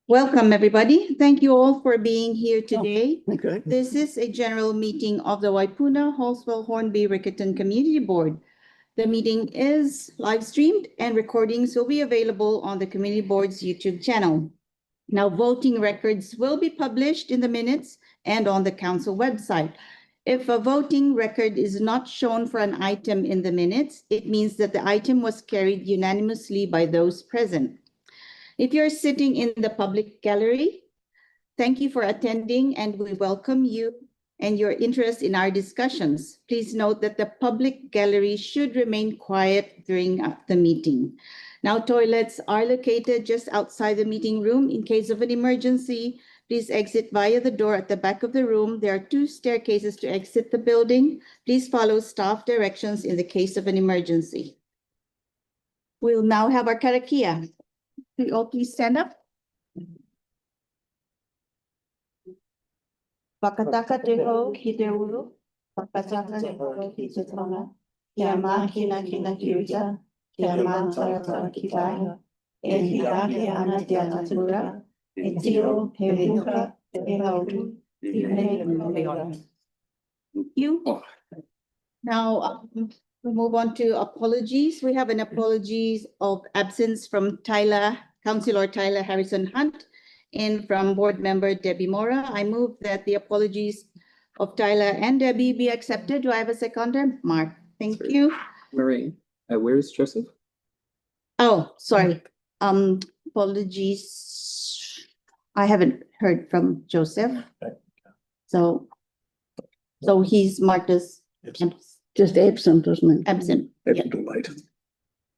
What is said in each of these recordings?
Welcome, everybody. Thank you all for being here today. Okay. This is a general meeting of the Waipuna Halswell-Hornby-Riccarton Community Board. The meeting is live streamed and recordings will be available on the Community Board's YouTube channel. Now, voting records will be published in the minutes and on the council website. If a voting record is not shown for an item in the minutes, it means that the item was carried unanimously by those present. If you're sitting in the public gallery, thank you for attending and we welcome you and your interest in our discussions. Please note that the public gallery should remain quiet during the meeting. Now, toilets are located just outside the meeting room. In case of an emergency, please exit via the door at the back of the room. There are 2 staircases to exit the building. Please follow staff directions in the case of an emergency. We'll now have our karakia. Will you all please stand up? Pakataka te ho ki te uru, pakataka te ho ki te tonga, kia mā kina kiuta, kia mā tarata ki taia, e hirahi ana te anatura, e tiro he ruka te hautu, i hei mawega. Thank you. Now, we move on to apologies. We have an apologies of absence from Councillor Tyler Harrison Hunt and from board member Debbie Mora. I move that the apologies of Tyler and Debbie be accepted. Do I have a seconder? Mark. Thank you. Marie, where is Joseph? Oh, sorry. Apologies. I haven't heard from Joseph. So he's marked as Just absent, doesn't it? absent. Absent or late.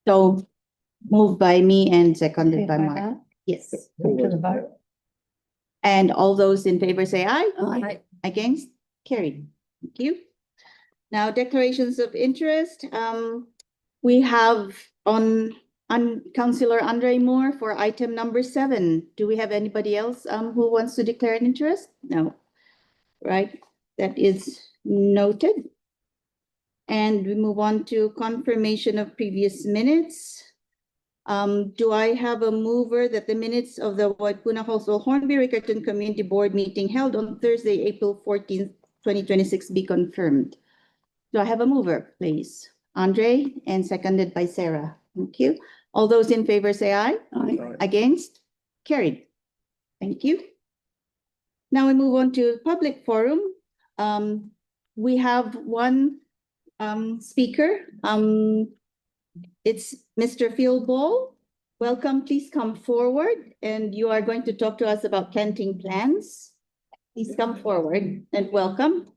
So moved by me and seconded by Mark. Yes. And all those in favor say aye. Aye. Against? Carried. Thank you. Now, declarations of interest. We have on Councillor Andre Moore for item number 7. Do we have anybody else who wants to declare an interest? No. Right. That is noted. And we move on to confirmation of previous minutes. Do I have a mover that the minutes of the Waipuna Halswell-Hornby-Riccarton Community Board meeting held on Thursday, April 14th, 2026 be confirmed? Do I have a mover, please? Andre, and seconded by Sarah. Thank you. All those in favor say aye. Aye. Against? Carried. Thank you. Now we move on to public forum. We have one speaker. It's Mr. Phil Ball. Welcome, please come forward. And you are going to talk to us about planting plans. Please come forward and welcome.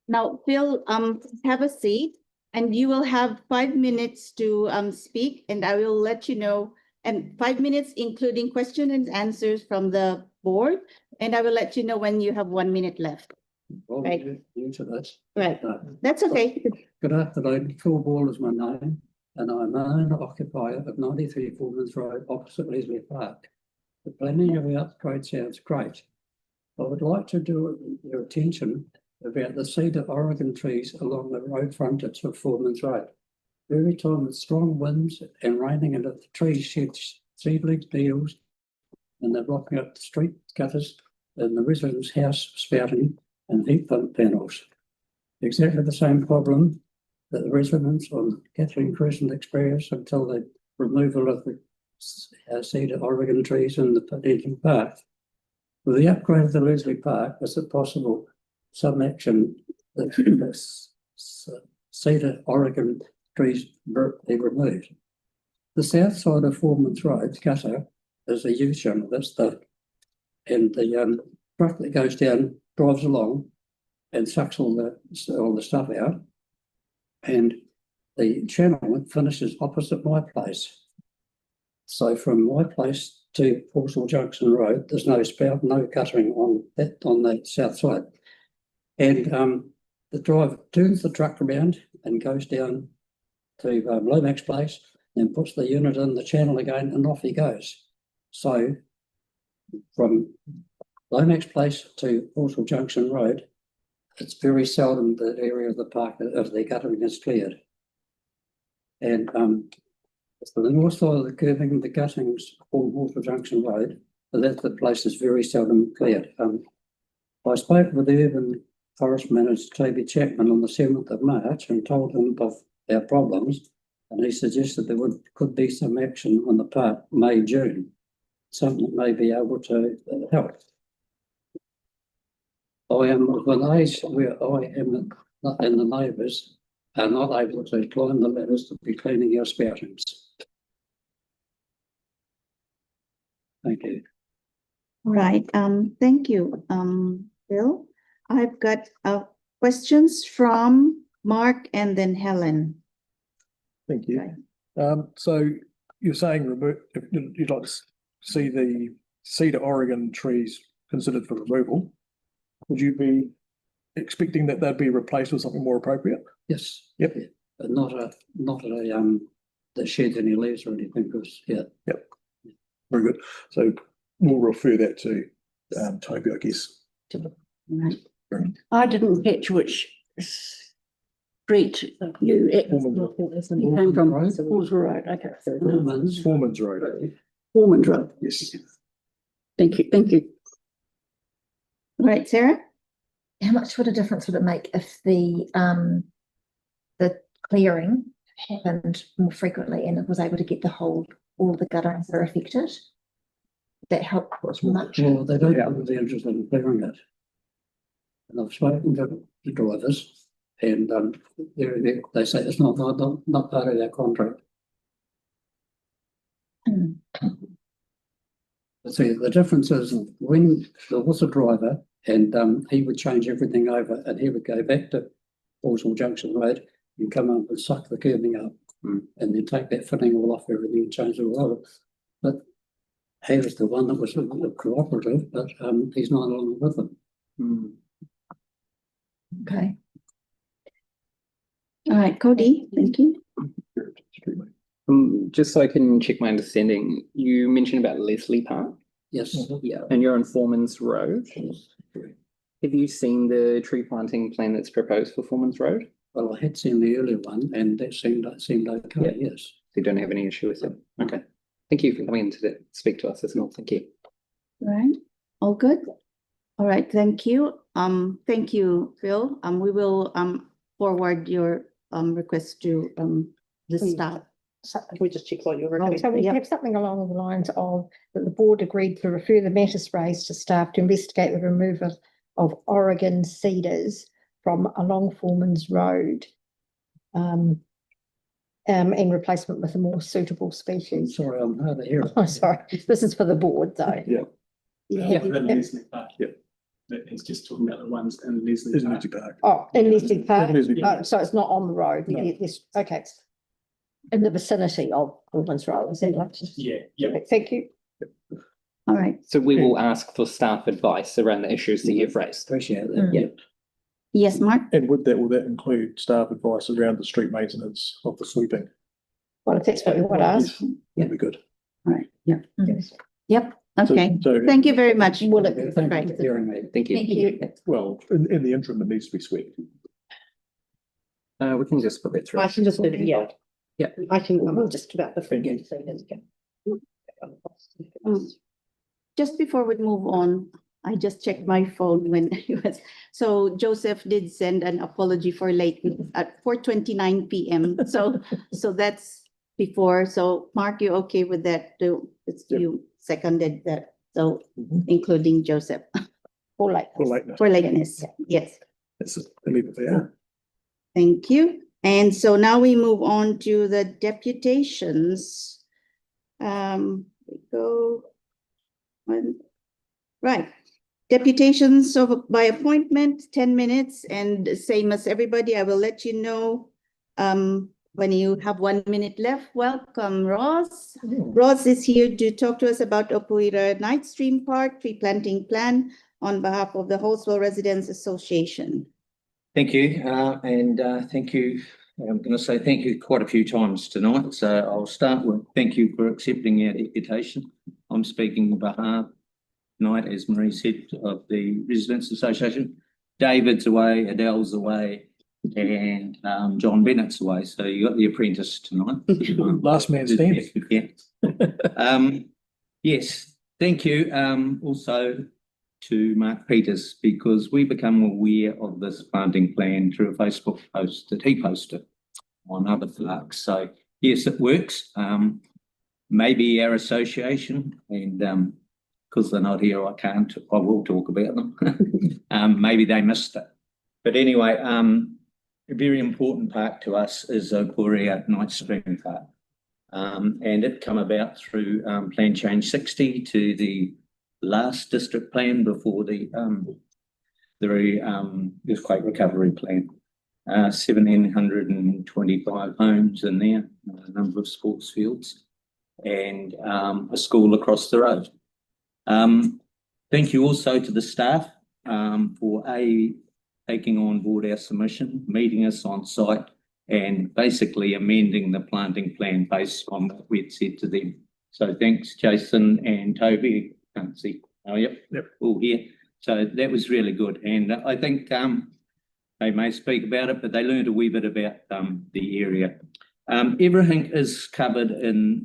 Now, Phil, have a seat and you will have 5 minutes to speak and I will let you know, and 5 minutes including question and answers from the board. And I will let you know when you have 1 minute left. Well, Right. new to this. Right. That's okay. Good afternoon. Phil Ball is my name, and I'm an owner-occupier of 93 Foreman's Road, opposite Leslie Park. The planning of the upgrade sounds great. I would like to draw your attention about the cedar Oregon trees along the road frontage of Foreman's Road. Every time with strong winds and raining into the trees sheds seedling needles, and they're blocking up the street gutters and the residents' house spouting and heat pump panels. Exactly the same problem that the residents on Kathleen Crescent experience until the removal of the cedar Oregon trees in the Potential Park. With the upgrade of the Leslie Park, is it possible some action that cedar Oregon trees be removed? The south side of Foreman's Road gutter is a U-channel. That's the truck that goes down drives along and sucks all the stuff out, and the channel finishes opposite my place. So from my place to Horsell Junction Road, there's no spout, no guttering on the south side, and the driver turns the truck around and goes down to Lomax Place and puts the unit in the channel again, and off he goes. So from Lomax Place to Horsell Junction Road, it's very seldom that area of the park of the guttering is cleared. And for the north side of the curving and the guttings on Water Junction Road, that the place is very seldom cleared. I spoke with the Urban Forest Manager Toby Chapman on the 7th of March and told him of our problems, and he suggested there could be some action on the part May, June, something that may be able to help. I am of an age where I am not, and the neighbours are not able to climb the ladders to be cleaning our spoutings. Thank you. All right, thank you, Bill. I've got questions from Mark and then Helen. Thank you. Okay. So you're saying if you'd like to see the cedar Oregon trees considered for removal. Would you be expecting that they'd be replaced with something more appropriate? Yes. Yep. But not a that sheds any leaves or anything, because Yep. Very good. So we'll refer that to Toby, I guess. Right. I didn't catch which street you came from. Halls Road, okay. Foreman's Road. Foreman's Road. Yes. Thank you. Right, Sarah? How much would a difference would it make if the clearing happened more frequently and it was able to get all of the gutterings that are affected? Would that help much? well, they don't have the interest in clearing it. And I've spoken to the drivers, and they say it's not part of their contract. See, the difference is when there was a driver and he would change everything over and he would go back to Horsell Junction Road and come up and suck the curbing up and then take that fitting all off everything and change it all over. But he was the one that was cooperative, but he's not along with them. Okay. All right, Cody, thank you. Just so I can check my understanding, you mentioned about Leslie Park. Yes. Yeah. And you're on Foreman's Road. Have you seen the tree planting plan that's proposed for Foreman's Road? Well, I had seen the earlier one and that seemed okay, yes. You don't have any issue with it? Okay. Thank you for coming in to speak to us as well. Thank you. All right, all good? All right, thank you. Thank you, Phil. We will forward your request to the staff. Can we just check what you're recording? So we have something along the lines of that the board agreed to refer the matters raised to staff to investigate the removal of Oregon cedars from along Foreman's Road in replacement with a more suitable species. Sorry, I'm hard to hear. Oh, sorry, this is for the board though. Yeah. Leslie Park. Yeah. It's just talking about the ones in Leslie Isn't Park. it Park? Oh, in Leslie Park? Leslie Park. Oh, so it's not on the road? No. Yes, okay. In the vicinity of Foreman's Road, is that right? Yeah, yeah. Okay, thank you. All right, So we will ask for staff advice around the issues that you've raised. Appreciate that. Yeah. yes, Mark? And will that include staff advice around the street maintenance of the sweeping? Well, if that's what you want to ask. Yes, that'd be good. All right, yeah, Yes. yep, okay. So, Thank you very much. Will it- Thank you Right. for hearing me. Thank you. Thank you. well, in the interim, it needs to be swept. We can just put that through. I can just, yeah. Yeah. I can, I'm just about the Thank you. Just before we move on, I just checked my phone when he was, so Joseph did send an apology for lateness at 4:29 p.m. So that's before, so Mark, you okay with that too? It's you seconded that, so including Joseph For late. For lateness. for lateness, yes. Let's leave it there. Thank you. And so now we move on to the deputations. We go one, right. Deputations of by appointment, 10 minutes, and same as everybody, I will let you know when you have 1 minute left. Welcome, Ross. Ross is here to talk to us about Opuira Night Stream Park tree planting plan on behalf of the Halswell Residents Association. Thank you, and thank you. I'm going to say thank you quite a few times tonight. So I'll start with thank you for accepting our deputation. I'm speaking on behalf tonight, as Marie said, of the Residents Association. David's away, Adele's away, and John Bennett's away, so you got The Apprentice tonight. Last man standing. Yeah. Yes, thank you. Also to Mark Peters, because we become aware of this planting plan through a Facebook post that he posted on other flags. So yes, it works. Maybe our association, and because they're not here, I will talk about them. Maybe they missed it. But anyway, a very important part to us is Opuria Night Stream Park. And it come about through Plan Change 60 to the last district plan before the earthquake recovery plan. 1,725 homes in there, a number of sports fields, and a school across the road. Thank you also to the staff for taking on board our submission, meeting us on site, and basically amending the planting plan based on what we had said to them. So thanks, Jason and Toby. Can't see. Oh, yep. All here. So that was really good. And I think they may speak about it, but they learned a wee bit about the area. Everything is covered in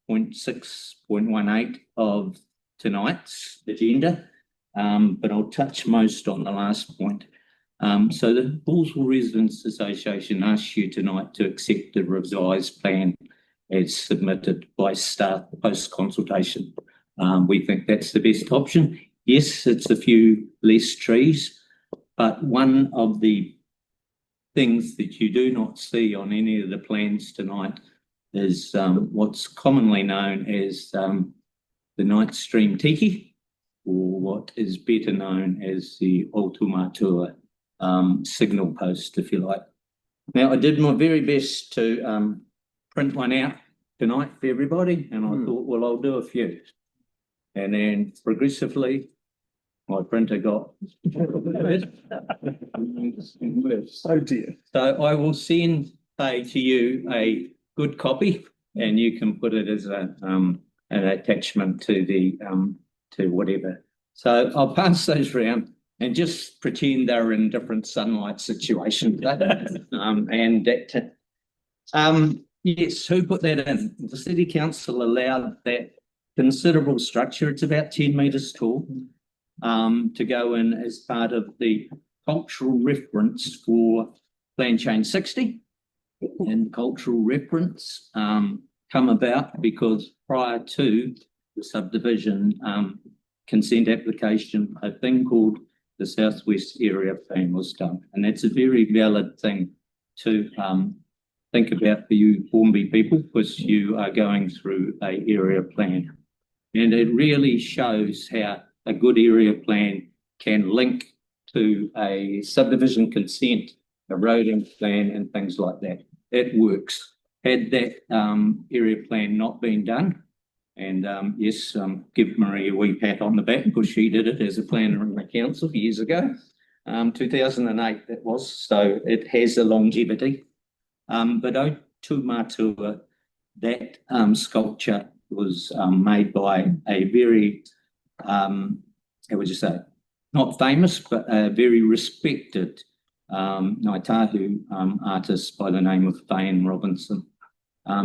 0.6.18 of tonight's agenda, but I'll touch most on the last point. So the Hallswell Residents Association asks you tonight to accept the revised plan as submitted by staff post-consultation. We think that's the best option. Yes, it's a few less trees, but one of the things that you do not see on any of the plans tonight is what's commonly known as the night stream tiki, or what is better known as the Otumatua signal post, if you like. Now, I did my very best to print one out tonight for everybody, and I thought, well, I'll do a few. And then progressively, my printer got Oh dear. So I will send to you a good copy, and you can put it as an attachment to the to whatever. So I'll pass those around and just pretend they're in different sunlight situations. Yes, who put that in? The City Council allowed that considerable structure. It's about 10 metres tall, to go in as part of the cultural reference for Plan Change 60. And cultural reference come about because prior to the subdivision consent application, a thing called the Southwest Area Plan was done. And that's a very valid thing to think about for you Hornby people, because you are going through an area plan. And it really shows how a good area plan can link to a subdivision consent, a roading plan, and things like that. It works. Had that area plan not been done, and yes, give Marie a wee pat on the back because she did it as a planner in the council years ago, 2008 that was, so it has a longevity. But Otumatua, that sculpture was made by a very, how would you say, not famous, but a very respected Ngāi Tahu artist by the name of Fane Robinson.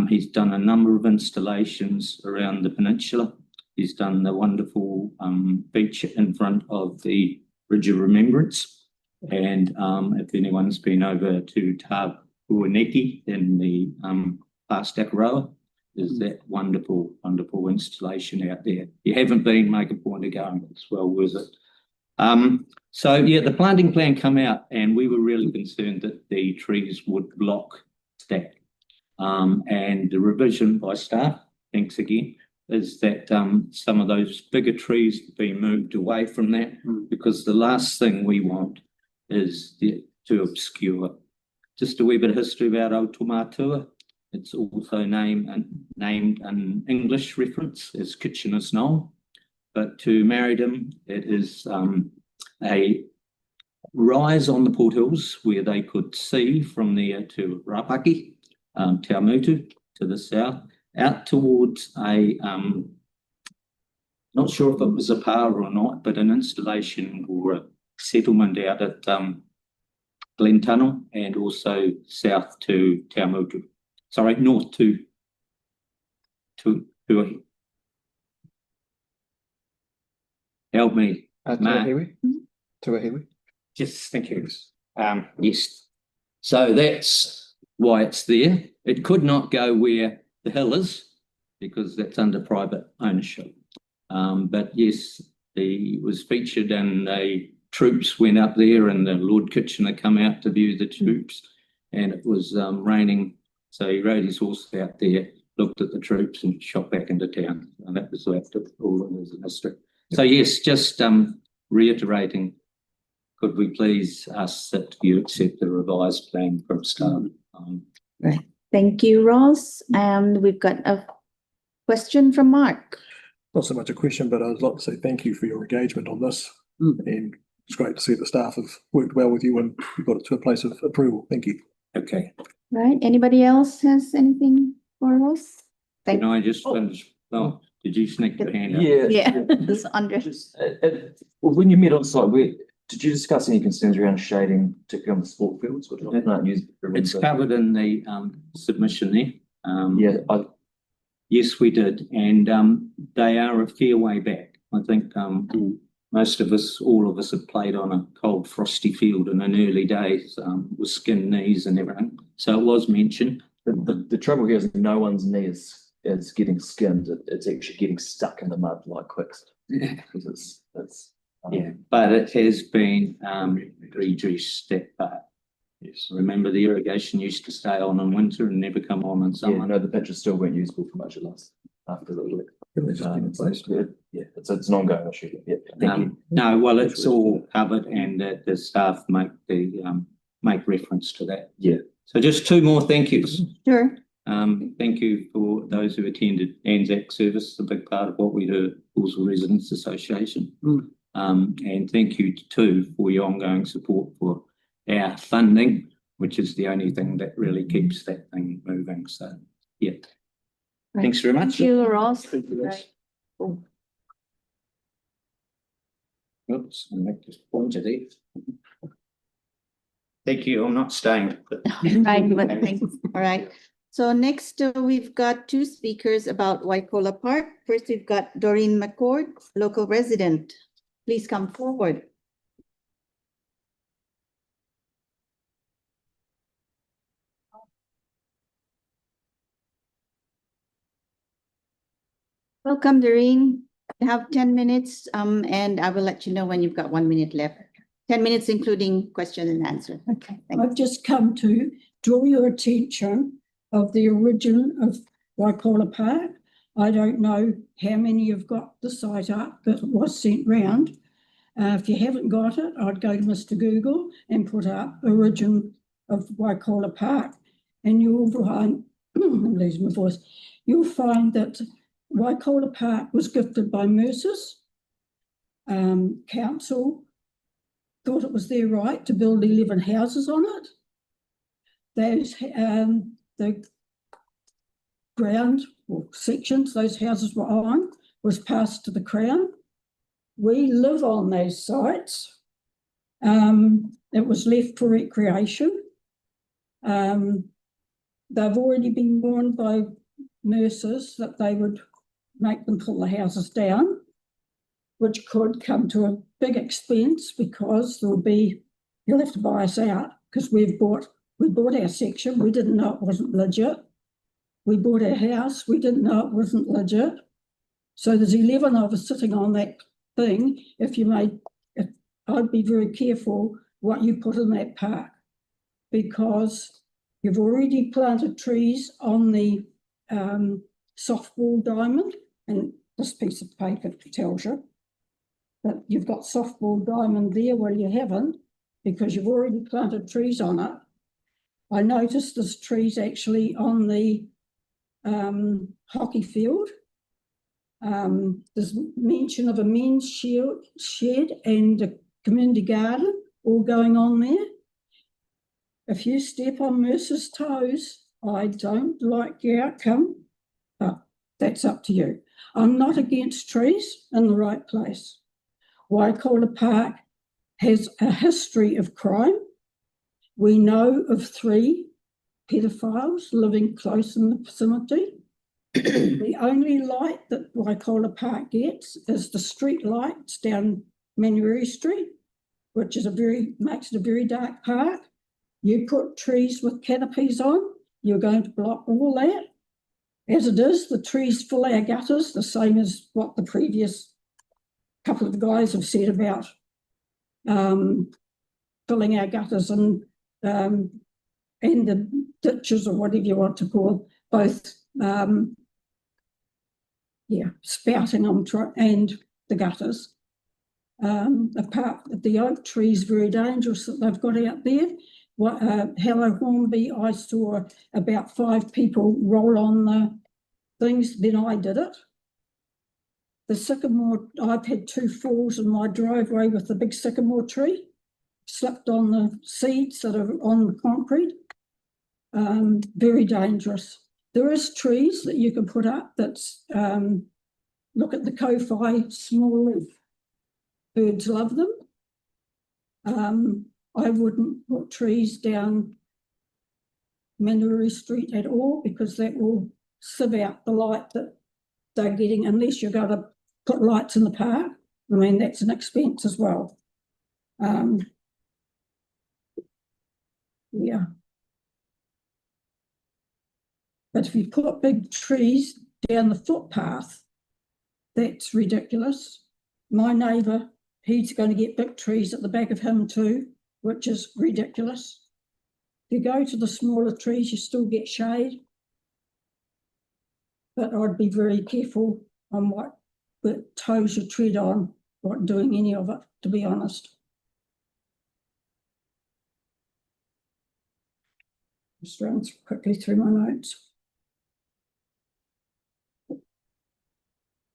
He's done a number of installations around the peninsula. He's done the wonderful beach in front of the Bridge of Remembrance. And if anyone's been over to Tapuaneki in the past Akaroa, there's that wonderful, wonderful installation out there. If you haven't been, make a point of going. It's well worth it. So yeah, the planting plan come out, and we were really concerned that the trees would block that. And the revision by staff, thanks again, is that some of those bigger trees have been moved away from that, because the last thing we want is to obscure. Just a wee bit of history about Otumatua. It's also named an English reference as Kitchener's Knoll, but to Marydom, it is a rise on the Port Hills where they could see from there to Rapaki, Te Amutu to the south, out towards a, not sure if it was a power or not, but an installation or a settlement out at Glen Tunnel and also south to Taumutu. Sorry, north to help me. Mark. Tuahiwi. Yes, thank you. Yes. So that's why it's there. It could not go where the hill is because that's under private ownership. But yes, he was featured and the troops went up there and the Lord Kitchener come out to view the troops and it was raining. So he rode his horse out there, looked at the troops and shot back into town. And that was the act of all of his history. So yes, just reiterating, could we please ask that you accept the revised plan from staff? Right. Thank you, Ross. And we've got a question from Mark. Not so much a question, but I'd like to say thank you for your engagement on this. And it's great to see the staff have worked well with you and you got it to a place of approval. Thank you. Okay. Right. Anybody else has anything for Ross? Can I just finish? Oh, did you sneak your hand up? Yeah. This under. Well, when you met on site, did you discuss any concerns around shading, particularly on the sport fields? Or not used It's covered in the submission there. Yes, we did, and they are a fair way back. I think most of us, all of us, have played on a cold, frosty field in an early days with skinned knees and everything. So it was mentioned. The trouble here is no one's knee is getting skinned. It's actually getting stuck in the mud like quicksand. Yeah. Because it's But it has been redressed that part. Yes. Remember the irrigation used to stay on in winter and never come on in summer. Yeah, no, the pitches still weren't usable for much of last after the work. It's an ongoing issue. Yeah, thank you. No, well, it's all covered and the staff make reference to that. Yeah. So just two more thank yous. Sure. Thank you for those who attended Anzac service, a big part of what we do at Halswell Residents Association. And thank you too for your ongoing support for our funding, which is the only thing that really keeps that thing moving. So, yeah. Right. Thanks very much. Thank you, Ross. Right. Cool. Oops, I'll make this pointed there. Thank you. I'm not staying. Right, but thanks. All right. So next we've got two speakers about Waikola Park. First, we've got Doreen McCord, local resident. Please come forward. Welcome, Doreen. You have 10 minutes and I will let you know when you've got 1 minute left. 10 minutes, including question and answer. Okay, I've just come to draw your attention of the origin of Waikola Park. I don't know how many have got the site up, but it was sent round. If you haven't got it, I'd go to Mr. Google and put up origin of Waikola Park, and you'll find, I'm losing my voice, you'll find that Waikola Park was gifted by Mercer's. Council thought it was their right to build 11 houses on it. Those, the ground or sections those houses were on was passed to the Crown. We live on those sites. It was left for recreation. They've already been warned by Mercer's that they would make them pull the houses down, which could come to a big expense because you'll have to buy us out because we bought our section. We didn't know it wasn't legit. We bought our house. We didn't know it wasn't legit. So there's 11 of us sitting on that thing. I'd be very careful what you put in that park because you've already planted trees on the softball diamond, and this piece of paper tells you that you've got softball diamond there. Well, you haven't because you've already planted trees on it. I noticed there's trees actually on the hockey field. There's mention of a men's shed and a community garden all going on there. If you step on Mercer's toes, I don't like the outcome, but that's up to you. I'm not against trees in the right place. Waikola Park has a history of crime. We know of 3 pedophiles living close in the vicinity. The only light that Waikola Park gets is the street lights down Manuary Street, which is makes it a very dark park. You put trees with canopies on, you're going to block all that. As it is, the trees fill our gutters, the same as what the previous couple of guys have said about filling our gutters and the ditches, or whatever you want to call both, spouting them and the gutters. The oak tree is very dangerous that they've got out there. Hello Hornby, I saw about 5 people roll on the things, then I did it. The sycamore, I've had 2 falls in my driveway with the big sycamore tree, slipped on the seeds that are on the concrete. Very dangerous. There is trees that you can put up that's, look at the Ko-Fi small leaf. Birds love them. I wouldn't put trees down Manuary Street at all, because that will sieve out the light that they're getting, unless you're going to put lights in the park. I mean, that's an expense as well. Yeah. But if you put big trees down the footpath, that's ridiculous. My neighbour, he's going to get big trees at the back of him too, which is ridiculous. If you go to the smaller trees, you still get shade. But I'd be very careful on what toes you tread on, not doing any of it, to be honest. Just run quickly through my notes.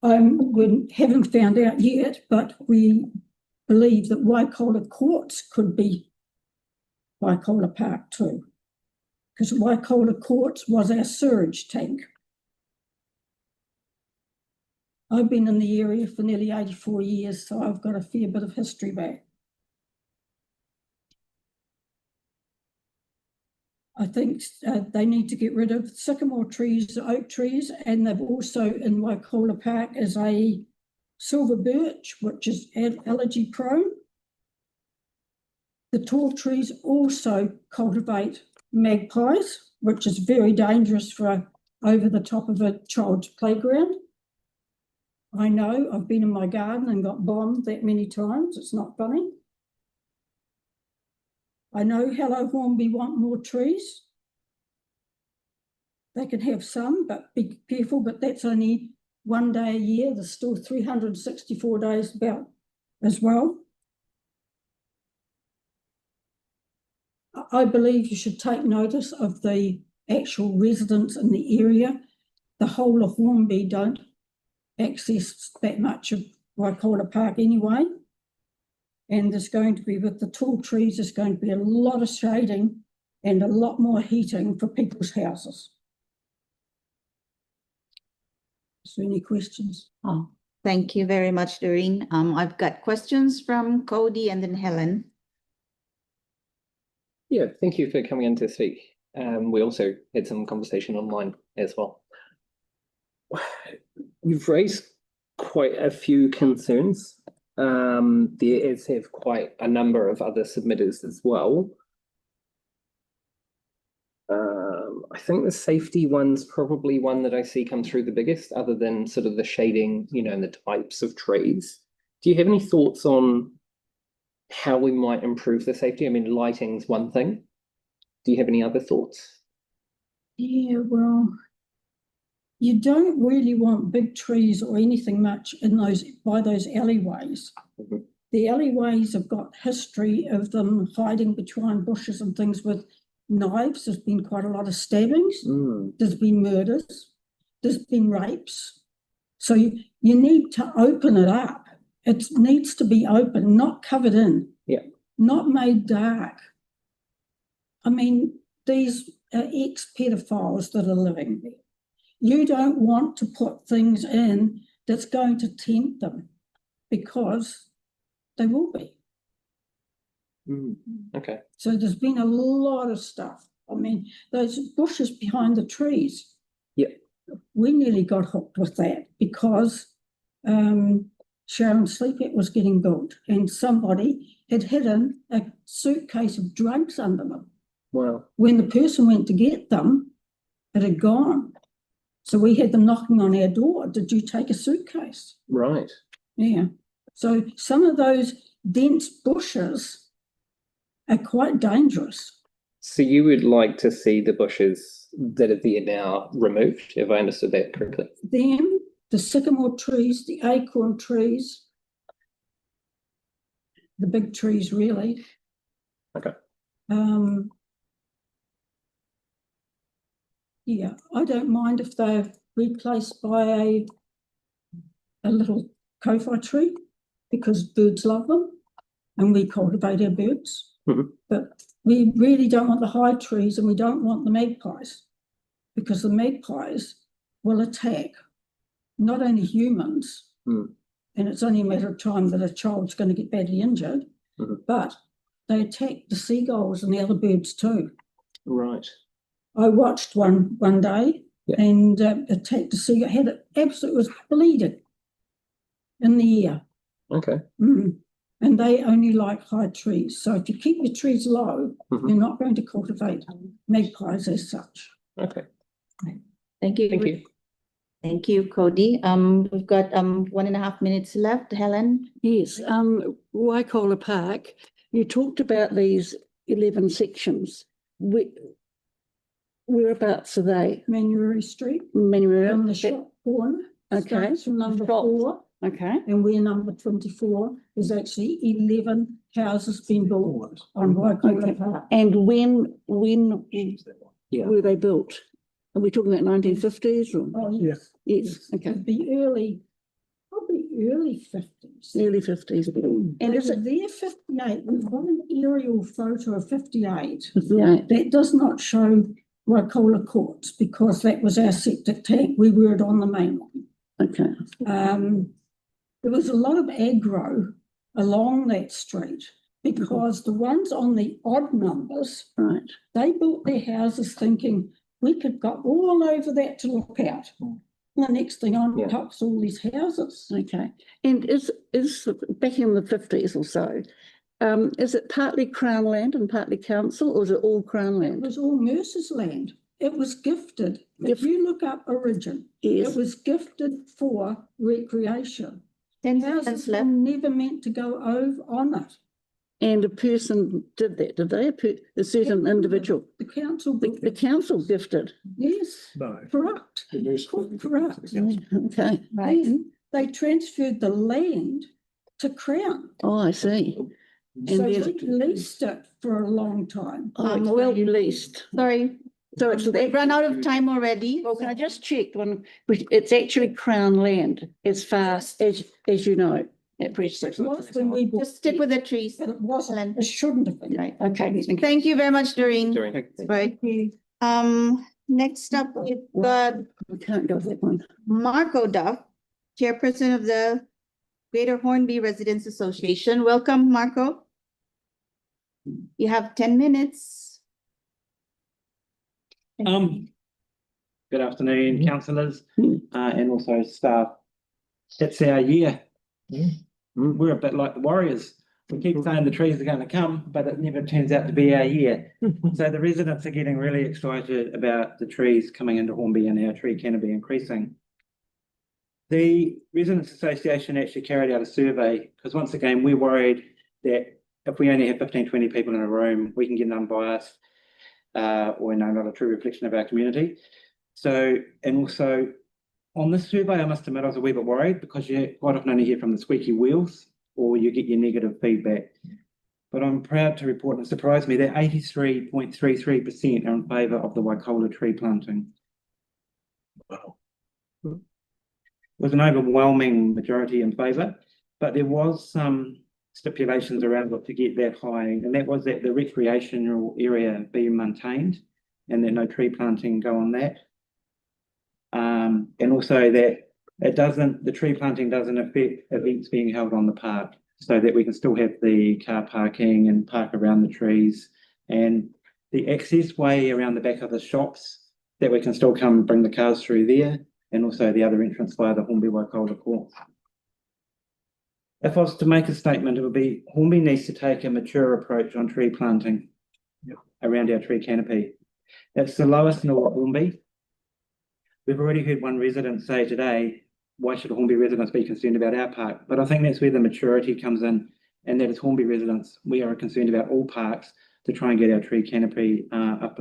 We haven't found out yet, but we believe that Waikola Courts could be Waikola Park too, because Waikola Courts was our sewage tank. I've been in the area for nearly 84 years, so I've got a fair bit of history back. I think they need to get rid of sycamore trees, oak trees, and they've also in Waikola Park is a silver birch, which is allergy prone. The tall trees also cultivate magpies, which is very dangerous for over the top of a child's playground. I know, I've been in my garden and got bombed that many times. It's not funny. I know Hello Hornby want more trees. They can have some, but be careful, but that's only 1 day a year. There's still 364 days about as well. I believe you should take notice of the actual residents in the area. The whole of Hornby don't access that much of Waikola Park anyway. And there's going to be, with the tall trees, there's going to be a lot of shading and a lot more heating for people's houses. Is there any questions? Oh, thank you very much, Doreen. I've got questions from Cody and then Helen. Yeah, thank you for coming in to speak. We also had some conversation online as well. You've raised quite a few concerns. There is have quite a number of other submitters as well. I think the safety one's probably one that I see come through the biggest, other than sort of the shading, you know, and the types of trees. Do you have any thoughts on how we might improve the safety? I mean, lighting's one thing. Do you have any other thoughts? Yeah, well, you don't really want big trees or anything much in by those alleyways. Mm-hmm. The alleyways have got history of them hiding between bushes and things with knives. There's been quite a lot of stabbings. There's been murders. There's been rapes. So you need to open it up. It needs to be open, not covered in. Yeah. Not made dark. I mean, these are ex-pedophiles that are living there. You don't want to put things in that's going to tempt them, because they will be. Okay. So there's been a lot of stuff. I mean, those bushes behind the trees. Yep. We nearly got hooked with that because Sharon Sleepet was getting built and somebody had hidden a suitcase of drugs under them. Wow. When the person went to get them, it had gone. So we had them knocking on our door. Did you take a suitcase? Right. Yeah. So some of those dense bushes are quite dangerous. So you would like to see the bushes that are there now removed, if I understood that correctly? Them, the sycamore trees, the acorn trees, the big trees really. Okay. Yeah, I don't mind if they're replaced by a little kofi tree because birds love them and we cultivate our birds. But we really don't want the high trees and we don't want the magpies because the magpies will attack not only humans, and it's only a matter of time that a child's going to get badly injured, but they attack the seagulls and the other birds too. Right. I watched one day and attacked a seagull, had it absolutely, was bleeding in the ear. Okay. And they only like high trees. So if you keep your trees low, you're not going to cultivate magpies as such. Okay. Thank you. Thank you. Thank you, Cody. We've got 1.5 minutes left. Helen? Yes, Waikola Park, you talked about these 11 sections. Whereabouts are they? Manuary Street. Manuary. On the shop corner. Okay. Starts from number 4. Okay. And we're number 24. There's actually 11 houses being built on Waikola Park. And when were they built? Are we talking about 1950s? Or? Oh, yes. Yes. Okay. Probably early 50s. Early 50s. And is it there 58? We've got an aerial photo of 58. Yeah. That does not show Waikola Courts because that was our septic tank. We were on the main one. Okay. There was a lot of aggro along that street because the ones on the odd numbers, right, they built their houses thinking we could go all over that to look out. And the next thing on pops all these houses. Okay. And is back in the 50s or so, is it partly Crown land and partly council, or is it all Crown land? It was all Mercer's land. It was gifted. If you look up Origin, it was gifted for recreation. Houses were never meant to go over on it. And a person did that, did they? A certain individual? The council. The council gifted? Yes. No. Corrupt. Corrupt. Okay. Right. And they transferred the land to Crown. Oh, I see. So we leased it for a long time. Well leased. Sorry. So it's We've run out of time already. Well, can I just check one? It's actually Crown land as far as you know. At present. It was when we Just stick with the trees. But it wasn't. It shouldn't have been. Right. Okay. Thank you very much, Doreen. Right. Next up, we've got We can't go with that one. Marco Duff, Chairperson of the Greater Hornby Residents Association. Welcome, Marco. You have 10 minutes. Good afternoon, councillors, and also staff. It's our year. We're a bit like the Warriors. We keep saying the trees are going to come, but it never turns out to be our year. So the residents are getting really excited about the trees coming into Hornby and our tree canopy increasing. The Residents Association actually carried out a survey because once again, we're worried that if we only have 15, 20 people in a room, we can get an unbiased or not a true reflection of our community. So, and also on this survey, I must admit I was a wee bit worried because you quite often only hear from the squeaky wheels or you get your negative feedback. But I'm proud to report, and it surprised me, that 83.33% are in favour of the Waikola tree planting. Wow. It was an overwhelming majority in favour, but there was some stipulations around it to get that high, and that was that the recreational area be maintained and that no tree planting go on that. And also that the tree planting doesn't affect events being held on the park. so that we can still have the car parking and park around the trees, and the access way around the back of the shops, that we can still come and bring the cars through there, and also the other entrance via the Hornby Waikola Court. If I was to make a statement, it would be Hornby needs to take a mature approach on tree planting around our tree canopy. It's the lowest in all of Hornby. We've already heard one resident say today, why should Hornby residents be concerned about our park? But I think that's where the maturity comes in, and that as Hornby residents, we are concerned about all parks to try and get our tree canopy up.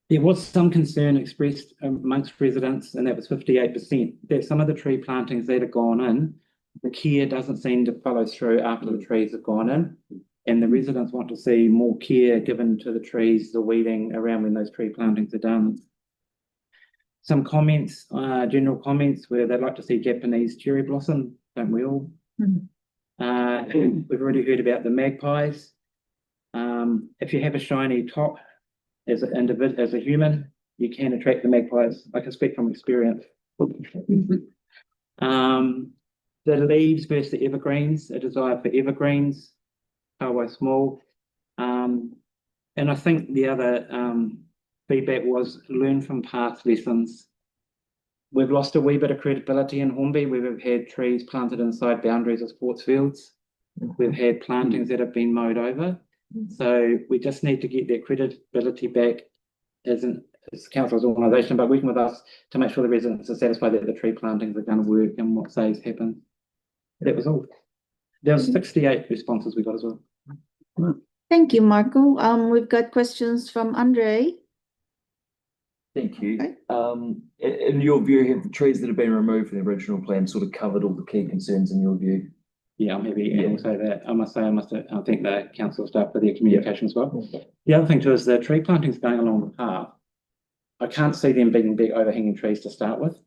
There was some concern expressed amongst residents, and that was 58%, that some of the tree plantings that have gone in, the care doesn't seem to follow through after the trees have gone in. And the residents want to see more care given to the trees, the weeding around when those tree plantings are done. Some comments, general comments, where they'd like to see Japanese cherry blossom, don't we all? We've already heard about the magpies. If you have a shiny top as an individual, as a human, you can attract the magpies. I can speak from experience. The leaves versus the evergreens, a desire for evergreens, Kawa small. And I think the other feedback was learn from past lessons. We've lost a wee bit of credibility in Hornby. We've had trees planted inside boundaries of sports fields. We've had plantings that have been mowed over. So we just need to get that credibility back as a council, as an organisation, but working with us to make sure the residents are satisfied that the tree plantings are going to work and what says happen. That was all. There was 68 responses we got as well. Thank you, Marco. We've got questions from Andre. Thank you. Okay. In your view, have the trees that have been removed from the original plan sort of covered all the key concerns in your view? Yeah, I'm happy to say that. I must thank the council staff for their communication as well. The other thing too is the tree plantings going along the path. I can't see them being big overhanging trees to start with.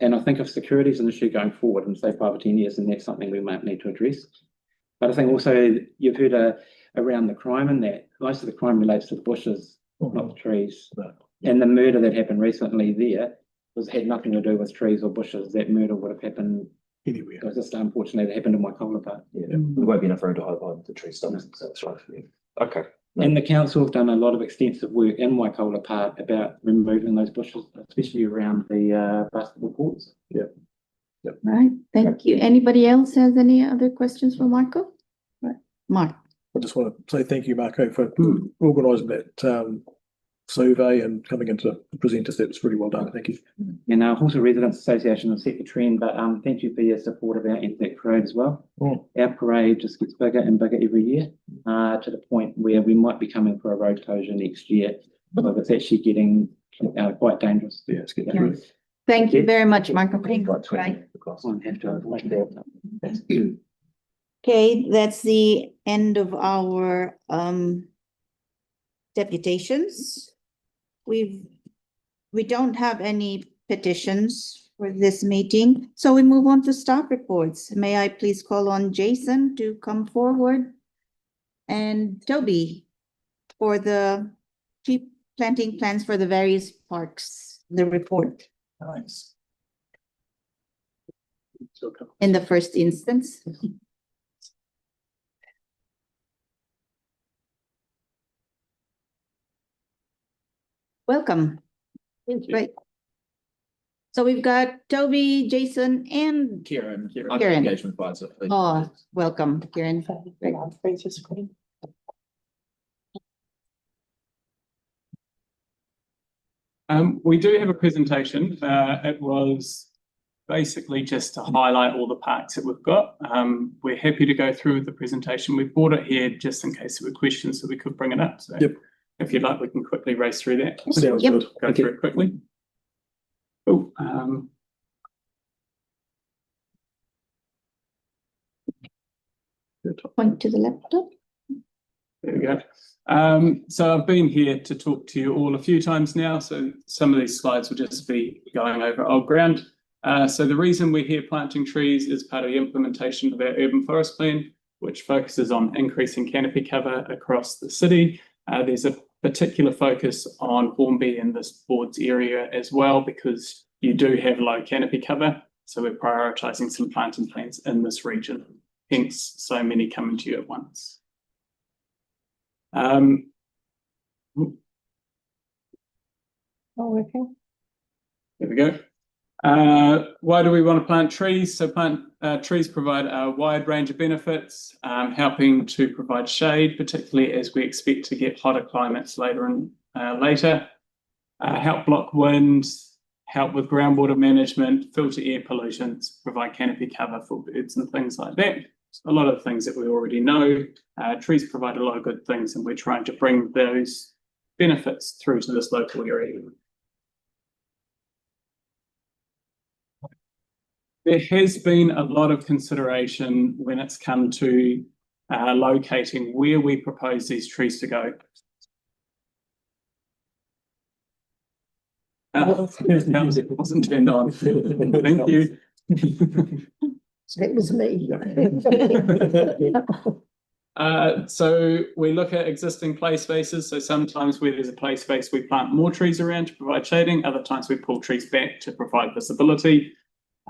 And I think if security is an issue going forward in say 5 or 10 years, then that's something we might need to address. But I think also you've heard around the crime and that most of the crime relates to the bushes, not the trees. And the murder that happened recently there had nothing to do with trees or bushes. That murder would have happened anywhere. It was just unfortunate it happened in Waikola Park. There won't be enough room to hide the tree stumps. So that's right. Okay. And the council have done a lot of extensive work in Waikola Park about removing those bushes, especially around the basketball courts. Right, thank you. Anybody else has any other questions for Marco? Right, Mark. I just want to say thank you, Marco, for organising that survey and coming in to present us. That was really well done. Thank you. And our Horsley Residents Association has set the trend, but thank you for your support of our Anzac Parade as well. Our parade just gets bigger and bigger every year, to the point where we might be coming for a road closure next year, because it's actually getting quite dangerous. Yeah, it's getting through. Thank you very much, Marco. Right. Okay, that's the end of our deputations. We don't have any petitions for this meeting, so we move on to staff reports. May I please call on Jason to come forward, and Toby for the tree planting plans for the various parks, the report. Nice. In the first instance. Welcome. Great. So we've got Toby, Jason, and Kieran. Kieran. Engagement advisor. Oh, welcome, Kieran. Great. We do have a presentation. It was basically just to highlight all the parks that we've got. We're happy to go through the presentation. We brought it here just in case there were questions, so we could bring it up. So if you'd like, we can quickly race through that. Sounds good. Go through it quickly. Oh, Point to the laptop. there we go. So I've been here to talk to you all a few times now, so some of these slides will just be going over old ground. So the reason we're here planting trees is part of the implementation of our urban forest plan, which focuses on increasing canopy cover across the city. There's a particular focus on Hornby and this board's area as well, because you do have low canopy cover. So we're prioritising some planting plans in this region, hence so many coming to you at once. Oh, okay. There we go. Why do we want to plant trees? So trees provide a wide range of benefits, helping to provide shade, particularly as we expect to get hotter climates later. Help block wind, help with groundwater management, filter air pollutions, provide canopy cover for birds and things like that. So a lot of things that we already know. Trees provide a lot of good things, and we're trying to bring those benefits through to this local area. There has been a lot of consideration when it's come to locating where we propose these trees to go. It wasn't turned on. Thank you. That was me. So we look at existing play spaces. So sometimes where there's a play space, we plant more trees around to provide shading. Other times we pull trees back to provide visibility.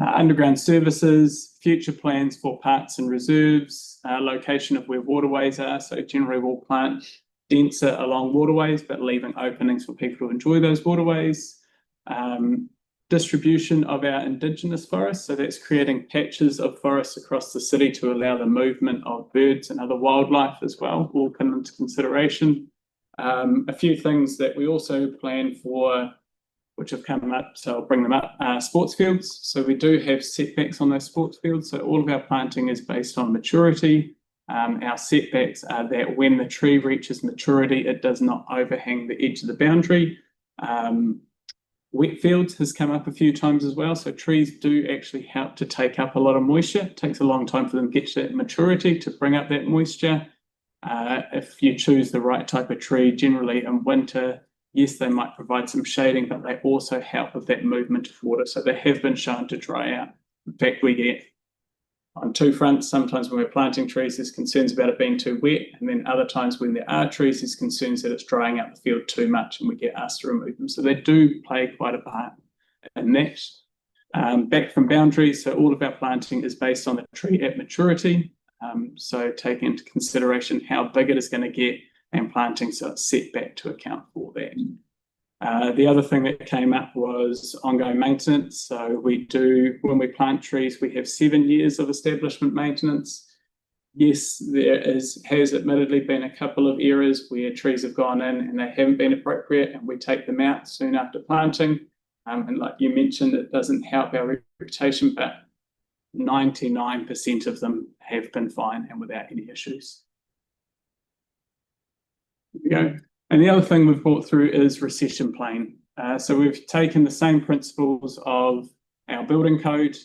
Underground services, future plans for parks and reserves, location of where waterways are. So generally we'll plant denser along waterways, but leaving openings for people to enjoy those waterways. Distribution of our Indigenous forests. So that's creating patches of forests across the city to allow the movement of birds and other wildlife as well, all come into consideration. A few things that we also plan for, which have come up, so I'll bring them up, sports fields. So we do have setbacks on those sports fields. So all of our planting is based on maturity. Our setbacks are that when the tree reaches maturity, it does not overhang the edge of the boundary. Wet fields has come up a few times as well. So trees do actually help to take up a lot of moisture. It takes a long time for them to get to that maturity to bring up that moisture. If you choose the right type of tree, generally in winter, yes, they might provide some shading, but they also help with that movement of water. So they have been shown to dry out. In fact, we get on two fronts. Sometimes when we're planting trees, there's concerns about it being too wet. And then other times when there are trees, there's concerns that it's drying out the field too much and we get asked to remove them. So they do play quite a part in that. Back from boundaries, so all of our planting is based on the tree at maturity. So taking into consideration how big it is going to get and planting, so it's set back to account for that. The other thing that came up was ongoing maintenance. So we do, when we plant trees, we have 7 years of establishment maintenance. Yes, there has admittedly been a couple of errors where trees have gone in and they haven't been appropriate, and we take them out soon after planting. And like you mentioned, it doesn't help our reputation, but 99% of them have been fine and without any issues. There we go. And the other thing we've brought through is recession plan. So we've taken the same principles of our building code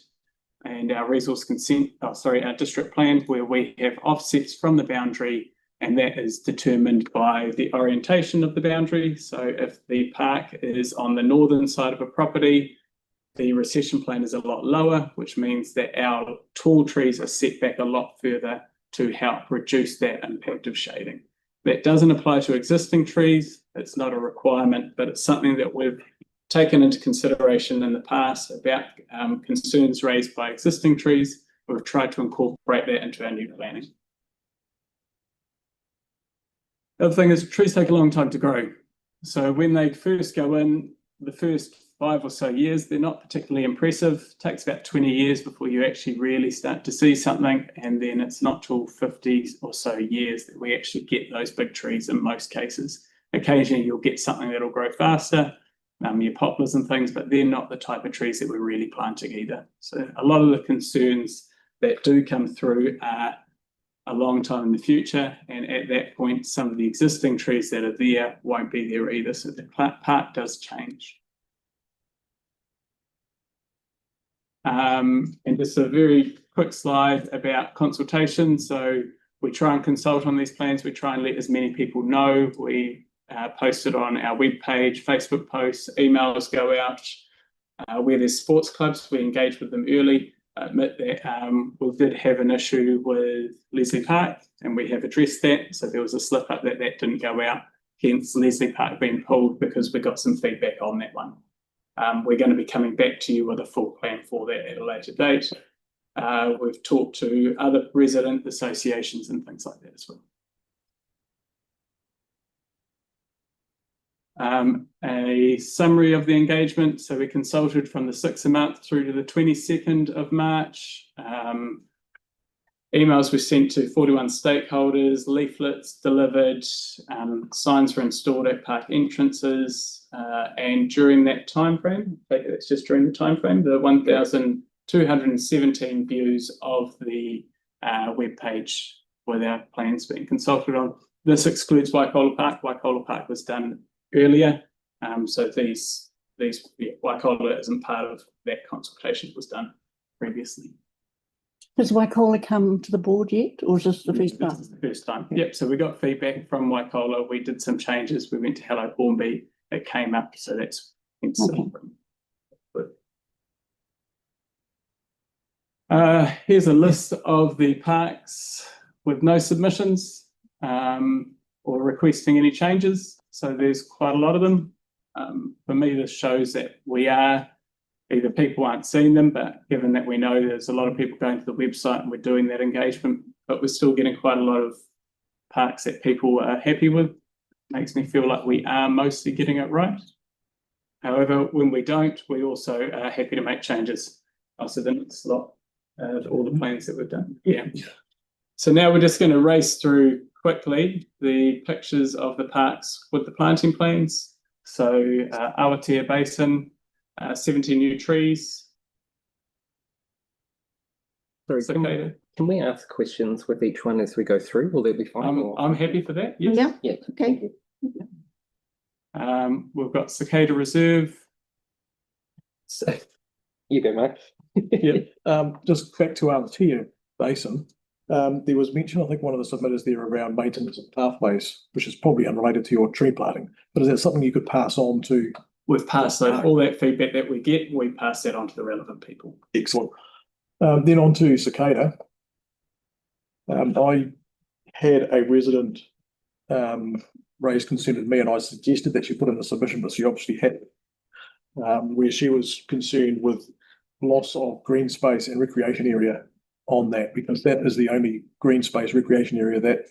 and our resource consent, our district plan, where we have offsets from the boundary, and that is determined by the orientation of the boundary. So if the park is on the northern side of a property, the recession plan is a lot lower, which means that our tall trees are set back a lot further to help reduce that impact of shading. That doesn't apply to existing trees. It's not a requirement, but it's something that we've taken into consideration in the past about concerns raised by existing trees. We've tried to incorporate that into our new planning. The other thing is trees take a long time to grow. So when they first go in, the first 5 or so years, they're not particularly impressive. It takes about 20 years before you actually really start to see something, and then it's not till 50 or so years that we actually get those big trees in most cases. Occasionally you'll get something that'll grow faster, your poplars and things, but they're not the type of trees that we're really planting either. So a lot of the concerns that do come through are a long time in the future, and at that point some of the existing trees that are there won't be there either, so the park does change. And just a very quick slide about consultation. So we try and consult on these plans. We try and let as many people know. We post it on our webpage, Facebook posts, emails go out. Where there's sports clubs, we engage with them early. I admit that we did have an issue with Leslie Park, and we have addressed that. So there was a slip up that didn't go out. Hence Leslie Park being pulled because we got some feedback on that one. We're going to be coming back to you with a full plan for that at a later date. We've talked to other resident associations and things like that as well. A summary of the engagement. So we consulted from the 6th of March through to the 22nd of March. Emails were sent to 41 stakeholders, leaflets delivered, signs were installed at park entrances, and during that time frame, it's just during the time frame, the 1,217 views of the web page with our plans being consulted on. This excludes Waikola Park. Waikola Park was done earlier, so Waikola isn't part of that consultation that was done previously. Has Waikola come to the board yet, or is this the first This time? is the first time. Yep. So we got feedback from Waikola. We did some changes. We went to Hello Hornby. It came up. So that's Okay. Here's a list of the parks with no submissions or requesting any changes. So there's quite a lot of them. For me, this shows that we are either people aren't seeing them, but given that we know there's a lot of people going to the website and we're doing that engagement, but we're still getting quite a lot of parks that people are happy with. Makes me feel like we are mostly getting it right. However, when we don't, we also are happy to make changes. Also, the next lot of all the plans that we've done. Yeah. So now we're just going to race through quickly the pictures of the parks with the planting plans. So Awatea Basin, 17 new trees. Sorry, can we ask questions with each one as we go through? Will that be fine? I'm happy for that. Yes. Yeah, Yeah. okay. We've got Cicada Reserve. So, you go, mate. Yeah, just back to Awatea Basin. There was mention, I think one of the submitters there around maintenance of pathways, which is probably unrelated to your tree planting, but is that something you could pass on to? We've passed all that feedback that we get, we pass that on to the relevant people. Excellent. Then on to Cicada. I had a resident raise concern with me, and I suggested that she put in a submission, but she obviously hadn't, where she was concerned with loss of green space and recreation area on that, because that is the only green space recreation area that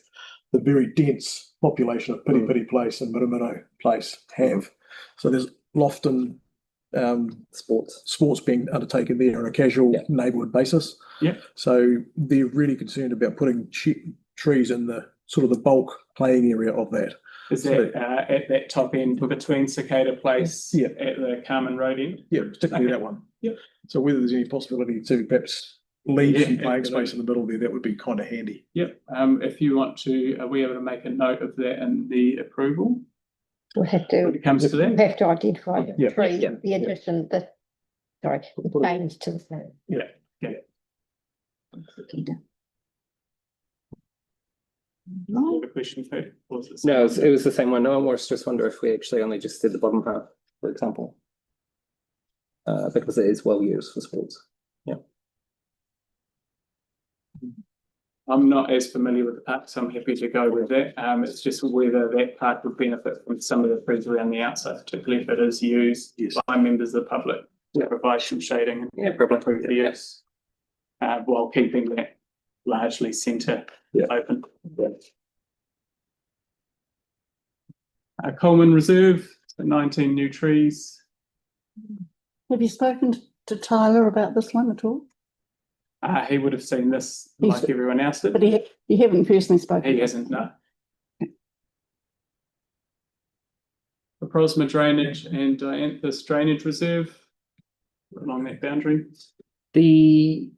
the very dense population of Piri Place and Miramino Place have. So there's often sports being undertaken there on a casual neighbourhood basis. Yeah. So they're really concerned about putting trees in the sort of the bulk playing area of that. Is that at that top end between Cicada Place at the Carmen Road end? Yeah, particularly that one. Yep. So whether there's any possibility to perhaps leave some playing space in the middle there, that would be kind of handy. Yep. If you want to, are we able to make a note of that in the approval? We'll have to, When it comes to that? we have to identify the tree, Yeah. the addition, the change to the plan. Yeah. The question for was it? No, it was the same one. No one was just wonder if we actually only just did the bottom half, for example. Because it is well used for sports. Yeah. I'm not as familiar with the park, so I'm happy to go with that. It's just whether that park would benefit from some of the trees around the outside, particularly if it is used by members of the public to provide some shading and improve the use, while keeping that largely centre open. Coleman Reserve, 19 new trees. Have you spoken to Tyler about this one at all? He would have seen this like everyone else did. But you haven't personally spoken? He hasn't, no. The Prosma Drainage and Dianthus Drainage Reserve along that boundary. The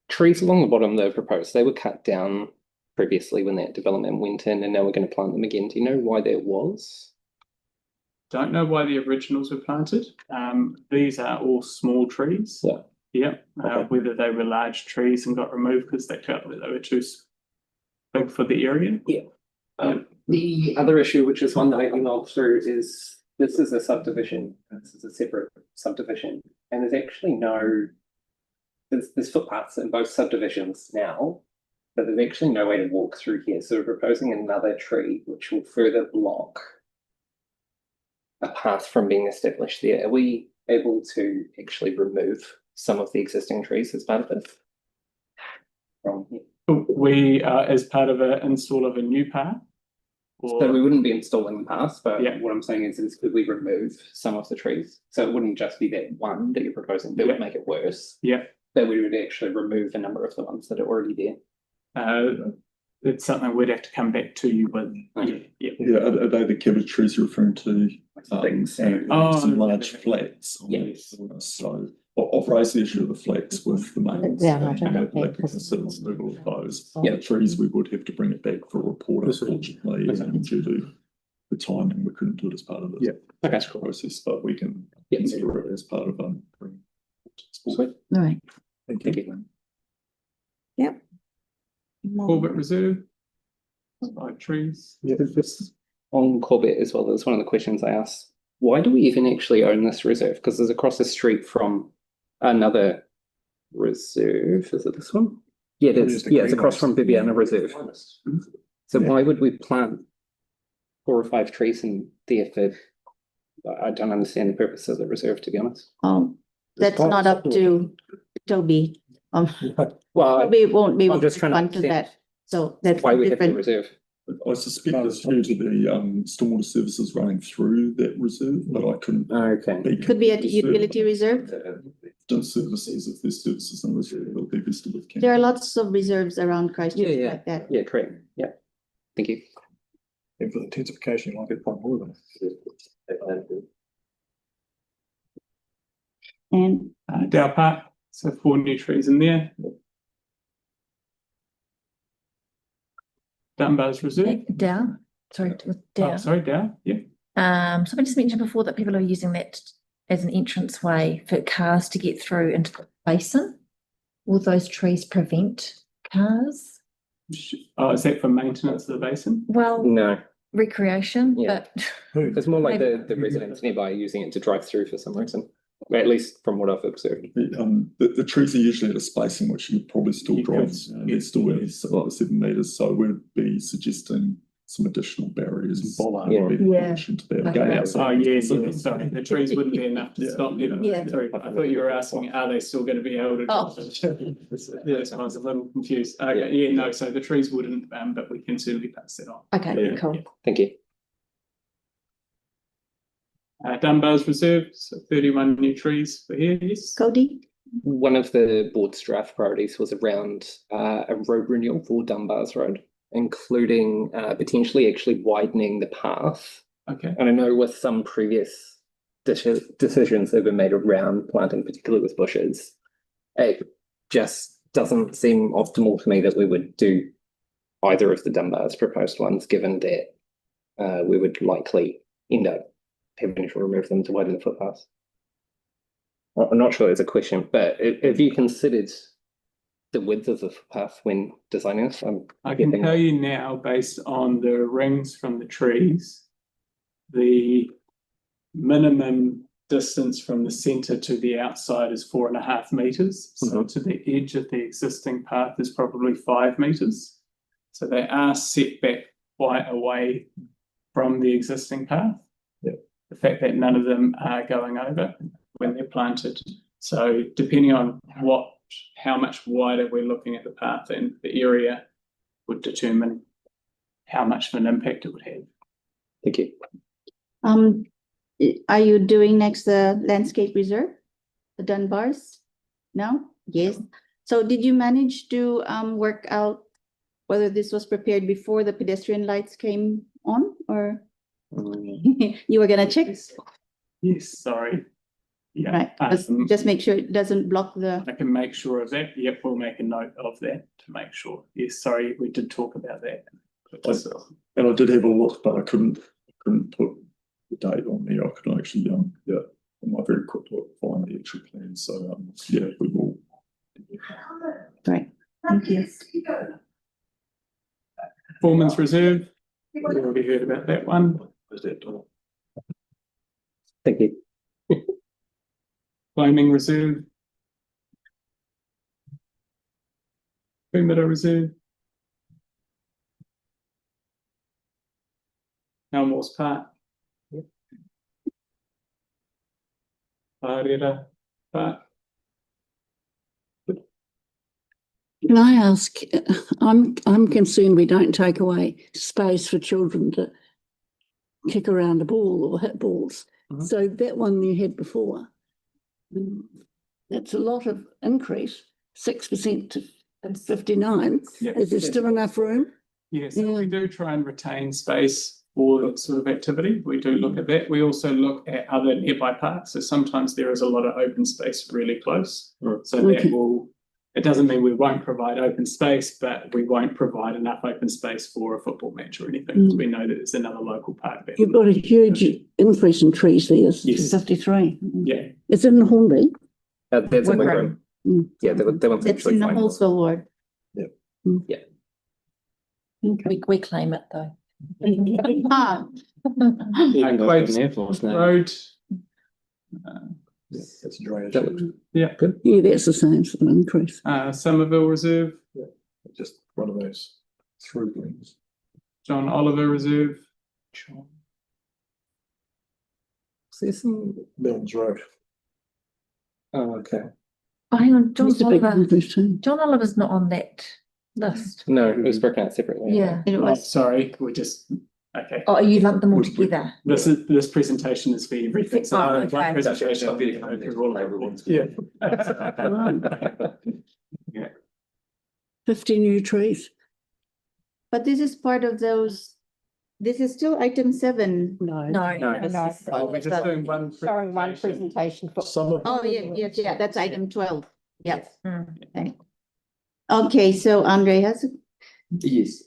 trees along the bottom that are proposed, they were cut down previously when that development went in, and now we're going to plant them again. Do you know why that was? Don't know why the originals were planted. These are all small trees. Yeah. Yeah. Whether they were large trees and got removed because they felt that they were too big for the area. Yeah. The other issue, which is one that I emailed through, is this is a subdivision. This is a separate subdivision, and there's actually there's footpaths in both subdivisions now, but there's actually no way to walk through here. So we're proposing another tree which will further block a path from being established there. Are we able to actually remove some of the existing trees as part of this? From here. We are as part of an install of a new path. So we wouldn't be installing the path, but Yeah. what I'm saying is could we remove some of the trees? So it wouldn't just be that one that you're proposing that would make it worse. Yeah. But we would actually remove a number of the ones that are already there. It's something we'd have to come back to you with. Okay. Yeah. Yeah, are they the cabbage trees you're referring to? Things. Some large flats. Yes. So, I've raised the issue of the flats with the mains. Yeah, I don't and think they they- could consider removal of those. Yeah. The trees, we would have to bring it back for a report, unfortunately, and due to the timing, we couldn't do it as part of Yeah. this process, but we can consider it as part of Sweet. All right. Thank you. Corbett Reserve. 5 trees. Yeah, just on Corbett as well, that's one of the questions I asked. Why do we even actually own this reserve? Because it's across the street from another reserve. Is it this one? Yeah, it is. Yeah, it's across from Bibiana Reserve. So why would we plant 4 or 5 trees in there for? I don't understand the purpose of the reserve, to be honest. That's not up to Toby. Well, Toby won't be able I'm to just trying to respond to that. understand So that's why we have the different. reserve. I suspect it's due to the stormwater services running through that reserve, but I couldn't. Okay. Could be a utility reserve. Don't services, if there's services in reserve, they'll be vested with. There are lots of reserves around Christchurch Yeah. like that. Yeah, correct. Yeah. Thank you. And for the intensification, you might get one more of them. And Dow Park, so 4 new trees in there. Dunbar's Reserve. Dow, sorry, with Dow. Oh, sorry, Dow, yeah. Somebody just mentioned before that people are using that as an entrance way for cars to get through into the basin. Will those trees prevent cars? Oh, is that for maintenance of the basin? Well, No, recreation, Yeah. but it's more like Maybe. the residents nearby using it to drive through for some reason. At least from what I've observed. The trees are usually at a spacing which you probably still You drive, could- they're still at 7 metres, so we'd be suggesting some additional barriers. Yeah. Maybe in Yeah. addition to that. Okay. Going Oh, outside. yeah, sorry, the trees wouldn't be enough to Yeah. stop them. Yeah. Sorry, I thought you were asking, are they still gonna be able to? Oh. Yeah, so I was a little confused. Okay, yeah, no, so the trees wouldn't, but we can certainly pass that on. okay, Yeah. cool. Thank you. Dunbar's Reserve, so 31 new trees for here, yes. Cody, One of the board's draft priorities was around a road renewal for Dunbar's Road, including potentially actually widening the path. Okay, And I know with some previous decisions that have been made around planting, particularly with bushes, it just doesn't seem optimal to me that we would do either of the Dunbar's proposed ones, given that we would likely end up having to remove them to widen the footpath. I'm not sure it's a question, but have you considered the width of the footpath when designing this? I can tell you now, based on the rings from the trees, the minimum distance from the centre to the outside is 4.5 metres. So to the edge of the existing path is probably 5 metres. So they are set back quite away from the existing path. Yeah. The fact that none of them are going over when they're planted. So depending on how much wider we're looking at the path and the area would determine how much of an impact it would have. Thank you. are you doing next the landscape reserve? The Dunbars? No? Yes. So did you manage to work out whether this was prepared before the pedestrian lights came on, or you were gonna check? Yes, sorry. Yeah. Right, just make sure it doesn't block the, I can make sure of that. Yep, we'll make a note of that to make sure. Yes, sorry, we did talk about that. And I did have a look, but I couldn't put the date on there. I could actually, on my very quick look, find the actual plan. So, yeah, we will. right, thank you. Foreman's Reserve, we already heard about that one. Thank you. Flaming Reserve. Perimeter Reserve. Elmore's Park. Parera Park. Can I ask, I'm concerned we don't take away space for children to kick around a ball or hit balls. Mhm. So that one you had before, that's a lot of increase, 6% to 59. Yeah. Is there still enough room? Yes, we do try and retain space for that sort of activity. We do look at that. We also look at other nearby parks. So sometimes there is a lot of open space really close. So that will, it doesn't mean we won't provide open space, but we won't provide enough open space for a football match or anything. Because we know that there's another local park there. You've got a huge increase in trees there, Yes. 53. Yeah. It's in Hornby. That's a Wickram. Yeah, that one's It's in the Halswell ward. We claim it though. Ah, Road. That's drainage. That looks Yeah. good. Yeah, that's the same sort of increase. Somerville Reserve, Just one of those through greens. John Oliver Reserve. There's some. Milnes Road. Oh, okay. Oh, hang on, That's a big increase too. John Oliver's not on that list. No, it was broken out separately. Yeah. it Oh, was, sorry, we just, okay. Oh, you lumped them all together. This presentation is for everything. So Oh, one okay. presentation, I'll be going through all of them. Yeah. 50 new trees. but this is part of those, this is still item 7. No. No. No. We're just doing one. Showing one presentation for. Some of Oh, yeah, that's item 12. Yeah. Mm. Okay. Okay, so Andre has, Yes,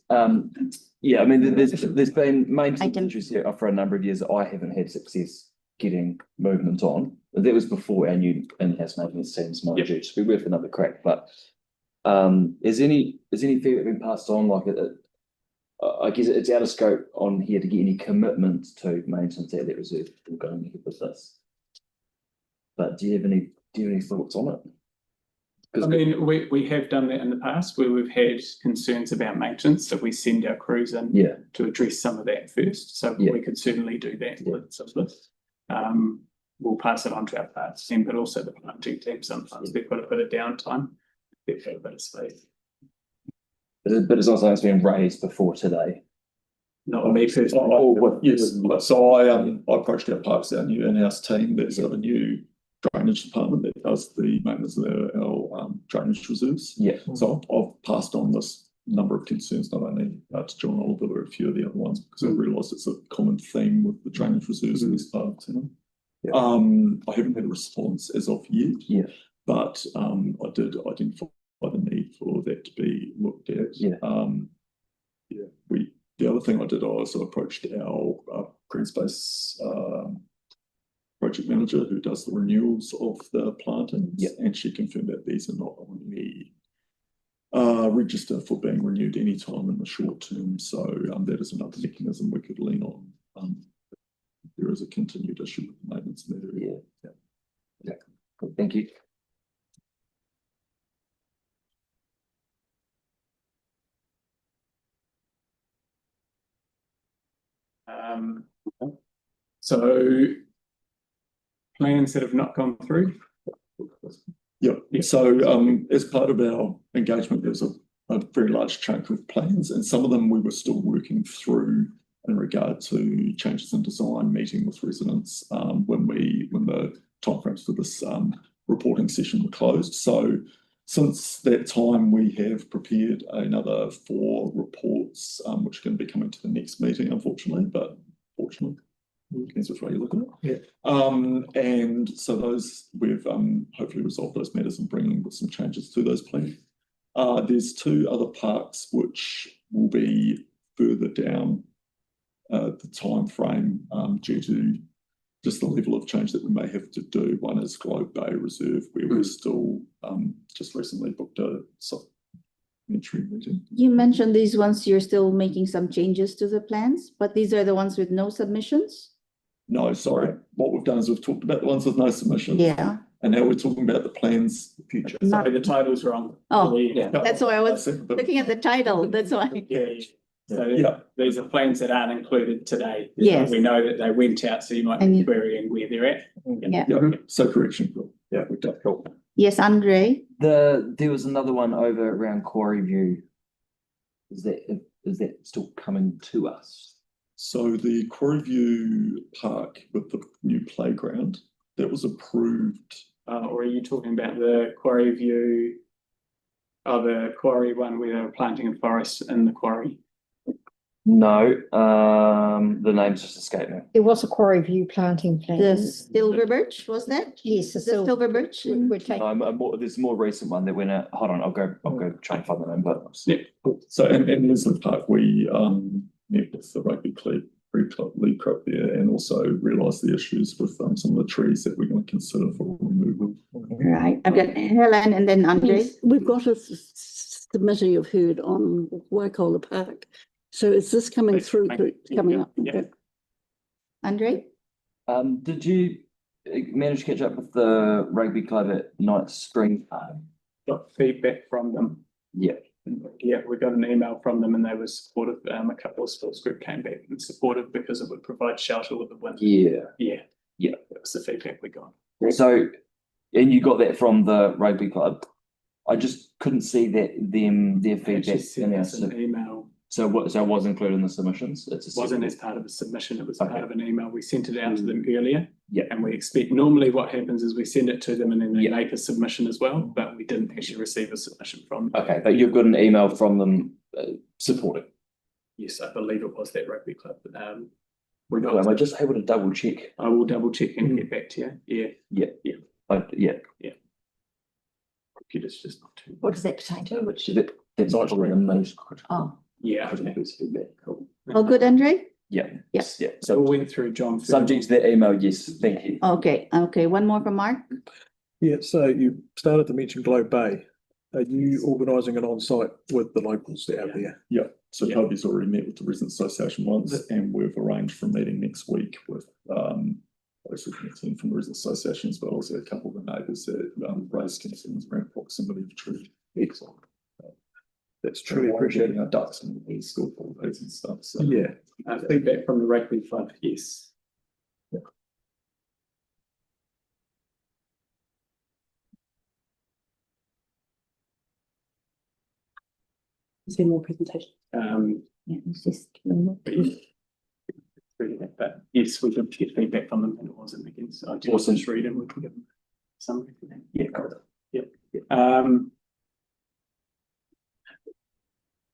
yeah, I mean, there's been Item. maintenance issues here for a number of years that I haven't had success getting movement on. That was before our new in-house maintenance teams, mind you, so we worth another crack, but is any feedback been passed on, like I guess it's out of scope on here to get any commitment to maintenance at that reserve going ahead with this. But do you have any thoughts on it? I mean, we have done that in the past where we've had concerns about maintenance, so we send our crews in to address some of that first. So we could certainly do that with some of this. We'll pass it on to our parts team, but also the planting team. Sometimes they've got a bit of downtime, they've got a bit of space. But it's not something that's been raised before today. Not me first. Yes, so I approached our parks, our new in-house team. There's a new drainage department that does the maintenance of our drainage reserves. Yeah. So I've passed on this number of concerns, not only to John Oliver, but a few of the other ones, because I realised it's a common theme with the drainage reserves in this part of town. I haven't had a response as of yet. But I did identify the need for that to be looked at. The other thing I did, I also approached our green space project manager who does the renewals of the plantings, and she confirmed that these are not on any register for being renewed any time in the short term. So that is another mechanism we could lean on. There is a continued issue with maintenance in that area. Yeah. Cool. Thank you. So plans that have not gone through. So as part of our engagement, there's a very large chunk of plans, and some of them we were still working through in regard to changes in design, meeting with residents when the timeframes for this reporting session were closed. So since that time, we have prepared another 4 reports, which are going to be coming to the next meeting, unfortunately, but fortunately. Depends which way you look at it. And so those we've hopefully resolved those matters and bringing some changes to those plans. There's 2 other parks which will be further down the time frame due to just the level of change that we may have to do. One is Globe Bay Reserve, where we're still just recently booked a supplementary meeting. you mentioned these ones, you're still making some changes to the plans, but these are the ones with no submissions? No, sorry. What we've done is we've talked about the ones with no submissions. Yeah. And now we're talking about the plans for the future. Sorry, the title's wrong. Oh, Yeah. that's why I was looking at the title, that's why. Yeah. So Yeah. these are plans that aren't included today. Yes. We know that they went out, so you might And be you- querying where they're at. Yeah. Yeah, so correction, Phil. Yeah, we've done. Cool. Yes, Andre? There was another one over around Quarry View. Is that still coming to us? So the Quarry View Park with the new playground, that was approved. Or are you talking about the Quarry View? The Quarry one where they were planting a forest in the quarry? No, the names just escaped me. There was a quarry view planting plan. The silver birch, was that? Yes, The silver birch? We're taking. No, there's a more recent one that went out. Hold on, I'll go try and find the name, but Yeah, so in Leslie Park, we met with the rugby league club there and also realised the issues with some of the trees that we're going to consider for removal. Right, I've got Helen and then Andre. Yes, we've got a committee of heard on Waikola Park. So is this coming through, coming up? Yeah. Okay. Andre? did you manage to catch up with the rugby club at Night Spring Park? Got feedback from them. Yeah. Yeah, we got an email from them and they were supportive. A couple of sports group came back and supportive because it would provide shelter with the wind. Yeah. Yeah, that was the feedback we got. So, and you got that from the rugby club. I just couldn't see their They feedback actually sent in us an email. So it was included in the submissions? It's Wasn't as part of the submission, it was Okay. part of an email. We sent it out to them earlier. Yeah. And we expect, normally what happens is we send it to them and then they Yeah. make a submission as well, but we didn't actually receive a submission from them. Okay, but you've got an email from them supporting. Yes, I believe it was that rugby club. We Well, am I got, just able to double check? I will double check and get back to you. Yeah. Yeah. Computer's just not too. What does that pertain to? Which, That's probably the most critical. oh, Yeah. critical piece of feedback. Cool. All good, Andre? Yeah. Yes. Yeah. So we So went through John. subject to that email, yes, thank you. Okay, one more from Mark. Yeah, so you started to mention Globe Bay. Are you organising an on-site with the locals out there? Yeah, so Yeah. Toby's already met with the Residents Association once and we've arranged for a meeting next week with basically a team from the Residents Association as well as a couple of the neighbours that raised concerns around proximity of trees. Excellent. That's truly appreciated. Our ducks and the school holidays and stuff, so. Yeah, Feedback from the rugby club, yes. is there more presentation? Yeah, it's just. But yes, we did get feedback from them and it wasn't against. I just Awesome. read and we can give them some. Yeah, yep.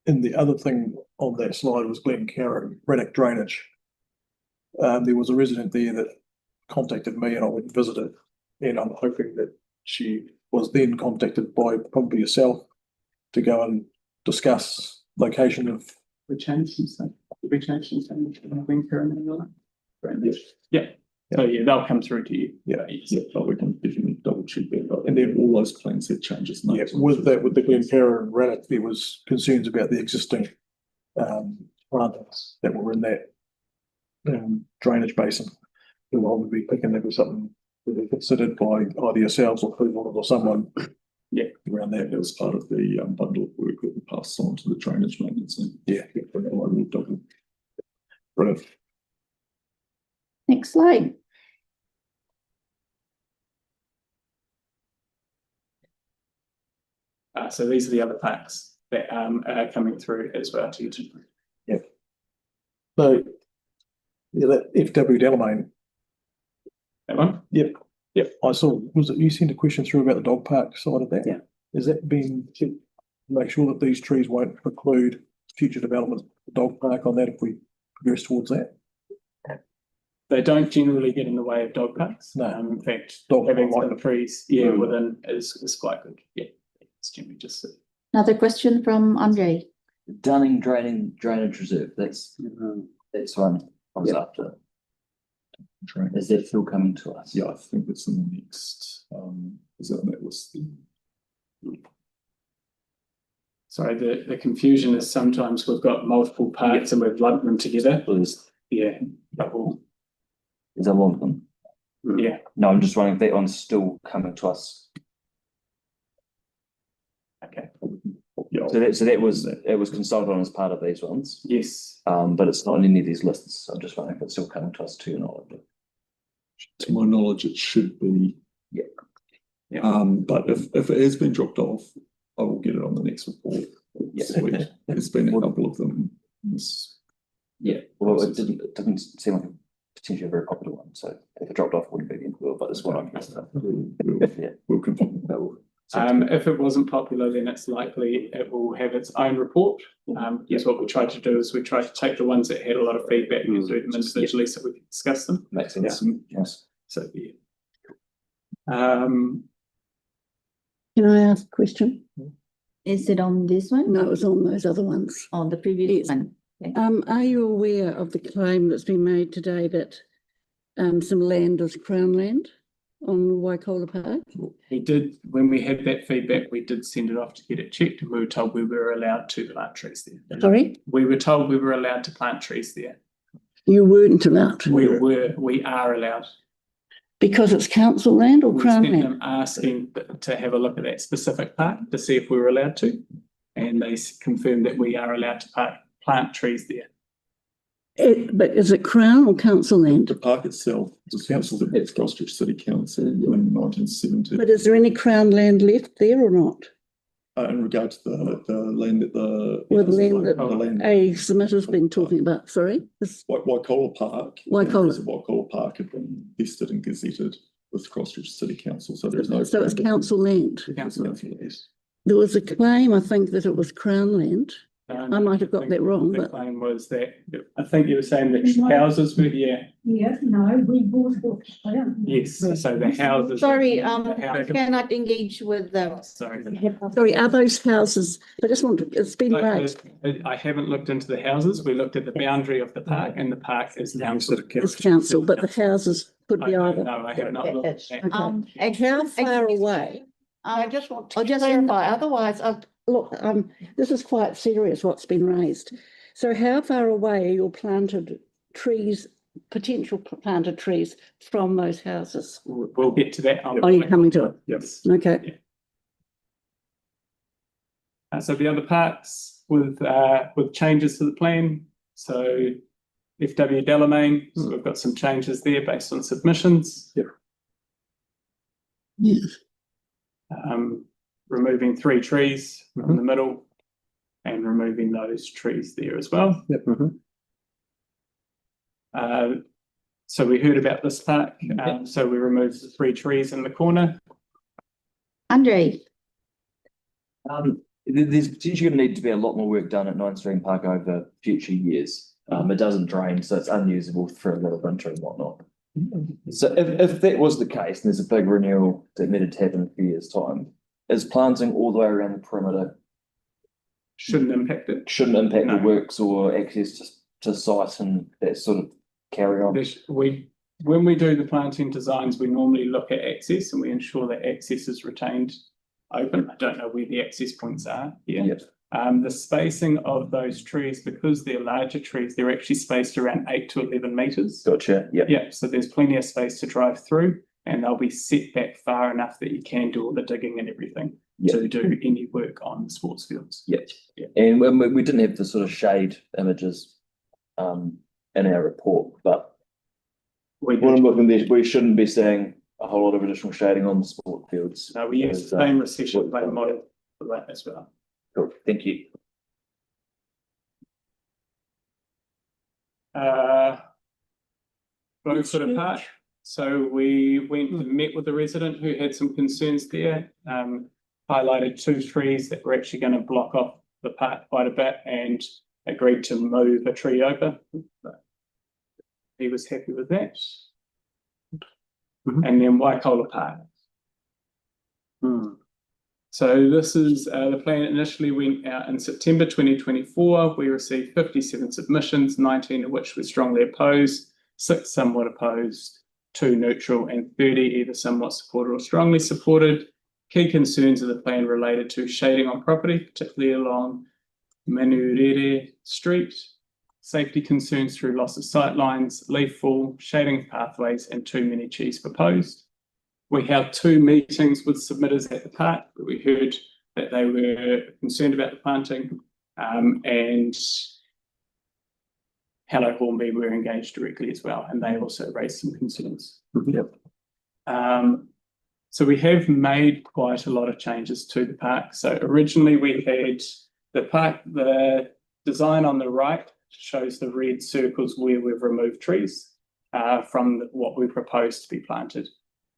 and the other thing on that slide was Glencarron Rennick drainage. There was a resident there that contacted me and I went and visited, and I'm hoping that she was then contacted by probably yourself to go and discuss location of. We changed some stuff. We changed some stuff. Yeah. So yeah, they'll come through to you. Yeah. Yeah, but we can definitely double check that. And then all those plans had changes. Yeah, with that, with the Glencarron and Rennick, there was concerns about the existing plants that were in that drainage basin. Who I would be thinking that was something to be considered by either yourselves or or someone. Yeah. Around that, that was part of the bundle of work that we passed on to the drainage maintenance. And Yeah. Brilliant. Next slide. So these are the other packs that are coming through as well to you. So, yeah, that FW Delamain, That one? yep. I saw, was it, you sent a question through about the dog park side of that? Yeah. Is that being, to make sure that these trees won't preclude future development of the dog park on that if we progress towards that? They don't generally get in the way of dog parks. No. In fact, Dog having park. some trees, within is quite good. Yeah. It's generally just. Another question from Andre. Dunning Drainage Reserve, that's one I was after. Is that still coming to us? Yeah, I think it's in the next, is that on that list? Sorry, the confusion is sometimes we've got multiple parts and we've lumped them together. Yeah, double. There's a lot of them. Yeah. No, I'm just wondering if that one's still coming to us. Okay. Yeah, Yeah. So that was, it was consulted on as part of these ones, Yes. but it's not in any of these lists. So I'm just wondering if it's still coming to us to your knowledge. To my knowledge, it should be. Yeah. Yeah. But if it has been dropped off, I will get it on the next report. Yeah. There's been a couple of them. Yeah, well, it didn't seem like a potentially a very popular one, so if it dropped off, it wouldn't be the end of the world, but this one I'm guessing. We'll confirm that. If it wasn't popular, then it's likely it will have its own report. Yes, what we tried to do is we tried to take the ones that had a lot of feedback and do them individually so we could discuss them. Makes sense. Yes. So, yeah. Can I ask a question? Is it on this one? No, it was on those other ones. On the previous Yes. one? Okay. Are you aware of the claim that's been made today that some land is Crown land on Waikola Park? We did, when we had that feedback, we did send it off to get it checked and we were told we were allowed to plant trees there. Sorry? We were told we were allowed to plant trees there. You weren't allowed to? We are allowed. Because it's council land or We Crown sent land? them asking to have a look at that specific park to see if we were allowed to. And they confirmed that we are allowed to plant trees there. But is it Crown or council land? The park itself was councilled at Christchurch City Council in 1970. But is there any Crown land left there or not? In regard to the land that Well, the land the that land. a submitter's been talking about, sorry? Waikola Park. Waikola. Waikola Park had been listed and gazetted with Christchurch City Council, so there's no. So it's council land. Council. There was a claim, I think, that it was Crown land. I might have got that wrong, The but claim was that, I think you were saying that houses were, yeah, Yeah, no, we bought it down. yes, so the houses. Sorry, the house- cannot engage with the. Sorry. sorry, are those houses, I just want to, it's been raised, I haven't looked into the houses. We looked at the boundary of the park and the park is council. it's council, but the houses could be either. No, I have not looked at that. Okay. How far away? I just want to I'll just clarify, otherwise I've Look, this is quite serious what's been raised. So how far away are your planted trees, potential planted trees from those houses? We'll get to that. Are you coming to it? Yes. Okay. So the other parts with changes to the plan. So FW Delamain, so we've got some changes there based on submissions. Yes. Removing 3 trees from the middle and removing those trees there as well. So we heard about this park, so we removed the 3 trees in the corner. Andre, There's potentially going to need to be a lot more work done at Nine Stream Park over future years. It doesn't drain, so it's unusable for a lot of winter and whatnot. So if that was the case, and there's a big renewal that needed to happen in a few years' time, is planting all the way around the perimeter Shouldn't impact it. shouldn't impact No. the works or access to site and that sort of carry on? When we do the planting designs, we normally look at access and we ensure that access is retained open. I don't know where the access points are here. Yep. The spacing of those trees, because they're larger trees, they're actually spaced around 8 to 11 metres. Gotcha. Yep. Yeah, so there's plenty of space to drive through and they'll be set back far enough that you can do all the digging and everything to do any work on the sports fields. Yep. And we didn't have the sort of shade images in our report, but when I'm looking there, we shouldn't be seeing a whole lot of additional shading on the sport fields. No, we use the same recession plate model for that as well. Cool, thank you. Beaufort Park. So we went and met with the resident who had some concerns there. Highlighted 2 trees that were actually going to block off the park quite a bit and agreed to move a tree over. He was happy with that. And then Waikola Park. So this is the plan initially went out in September 2024. We received 57 submissions, 19 of which were strongly opposed, 6 somewhat opposed, 2 neutral, and 30 either somewhat supported or strongly supported. Key concerns of the plan related to shading on property, particularly along Manurere Street, safety concerns through loss of sight lines, leaf fall, shading of pathways, and too many trees proposed. We held 2 meetings with submitters at the park where we heard that they were concerned about the planting, and Hello Hornby were engaged directly as well, and they also raised some concerns. Yep. So we have made quite a lot of changes to the park. So originally we had the design on the right shows the red circles where we've removed trees from what we proposed to be planted.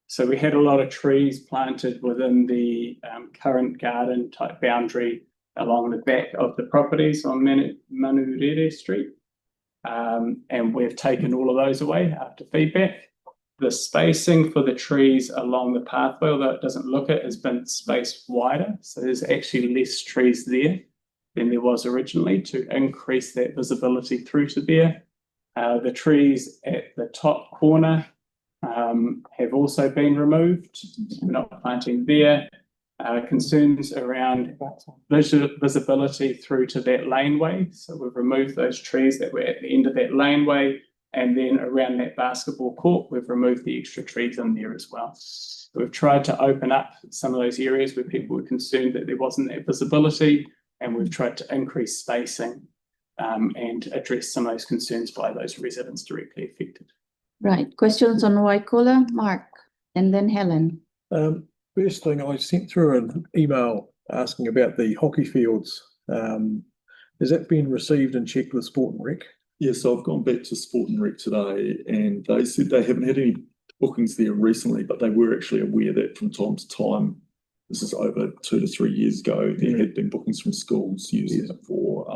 So we had a lot of trees planted within the current garden type boundary along the back of the properties on Manurere Street. And we've taken all of those away after feedback. The spacing for the trees along the pathway, although it doesn't look it, has been spaced wider. So there's actually less trees there than there was originally to increase that visibility through to there. The trees at the top corner have also been removed. We're not planting there. Concerns around visibility through to that laneway. So we've removed those trees that were at the end of that laneway, and then around that basketball court, we've removed the extra trees in there as well. So we've tried to open up some of those areas where people were concerned that there wasn't that visibility, and we've tried to increase spacing and address some of those concerns by those residents directly affected. Right, questions on Waikola, Mark, and then Helen. First thing, I sent through an email asking about the hockey fields. Has that been received and checked with Sport and Rec? Yeah, so I've gone back to Sport and Rec today, and they said they haven't had any bookings there recently, but they were actually aware that from time to time, this is over 2 to 3 years ago, there had been bookings from schools using it for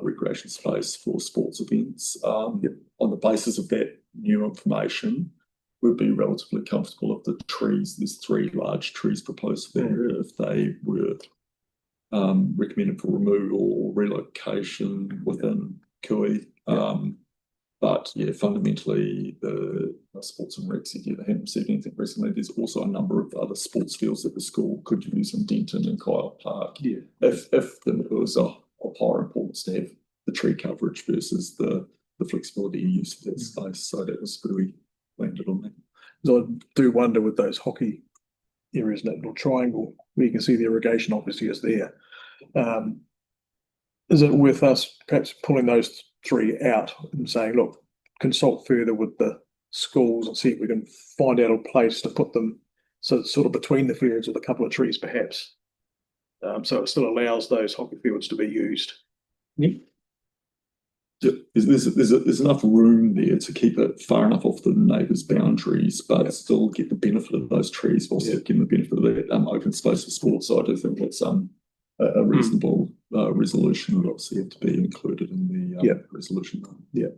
recreation space for sports events. On the basis of that new information, we'd be relatively comfortable if the trees, there's 3 large trees proposed there, if they were recommended for removal or relocation within Kui. But yeah, fundamentally, the sports and rec said, yeah, they haven't received anything recently. There's also a number of other sports fields that the school could use in Denton and Kyle Park. Yeah. If it was of higher importance to have the tree coverage versus the flexibility and use of that space. So that was where we landed on that. So I do wonder with those hockey areas, that little triangle where you can see the irrigation obviously is there. Is it worth us perhaps pulling those 3 out and saying, look, consult further with the schools and see if we can find out a place to put them, so it's sort of between the fields with a couple of trees perhaps, so it still allows those hockey fields to be used. There's enough room there to keep it far enough off the neighbours' boundaries, but still get the benefit of those trees while still getting the benefit of that open space for sports. So I do think that's a reasonable resolution would obviously have to be included in the resolution. Yeah,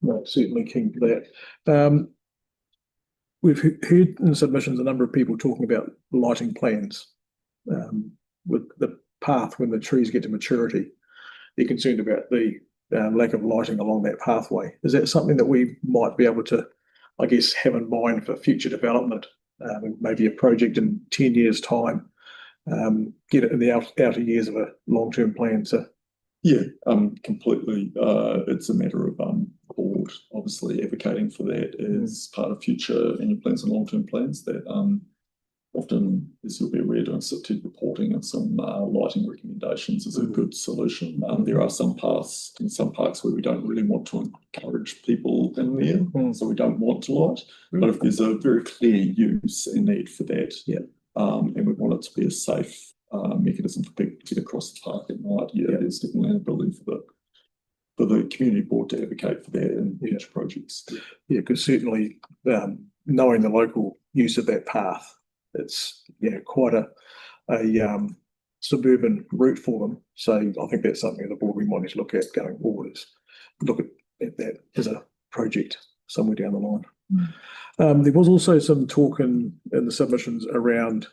no, certainly keen for that. We've heard in submissions a number of people talking about lighting plans with the path when the trees get to maturity. They're concerned about the lack of lighting along that pathway. Is that something that we might be able to, I guess, have in mind for future development? Maybe a project in 10 years' time, get it in the outer years of a long-term plan. So, yeah, completely. It's a matter of board obviously advocating for that as part of future annual plans and long-term plans. That often, as you'll be aware, doing SIPTED reporting and some lighting recommendations is a good solution. There are some paths in some parks where we don't really want to encourage people in there, so we don't want to light. But if there's a very clear use and need for that, and we want it to be a safe mechanism for people to get across the park at night, there's definitely an ability for the community board to advocate for that in future projects. Yeah, because certainly knowing the local use of that path, it's quite a suburban route for them. So I think that's something the board we might need to look at going forward, is look at that as a project somewhere down the line. There was also some talk in the submissions around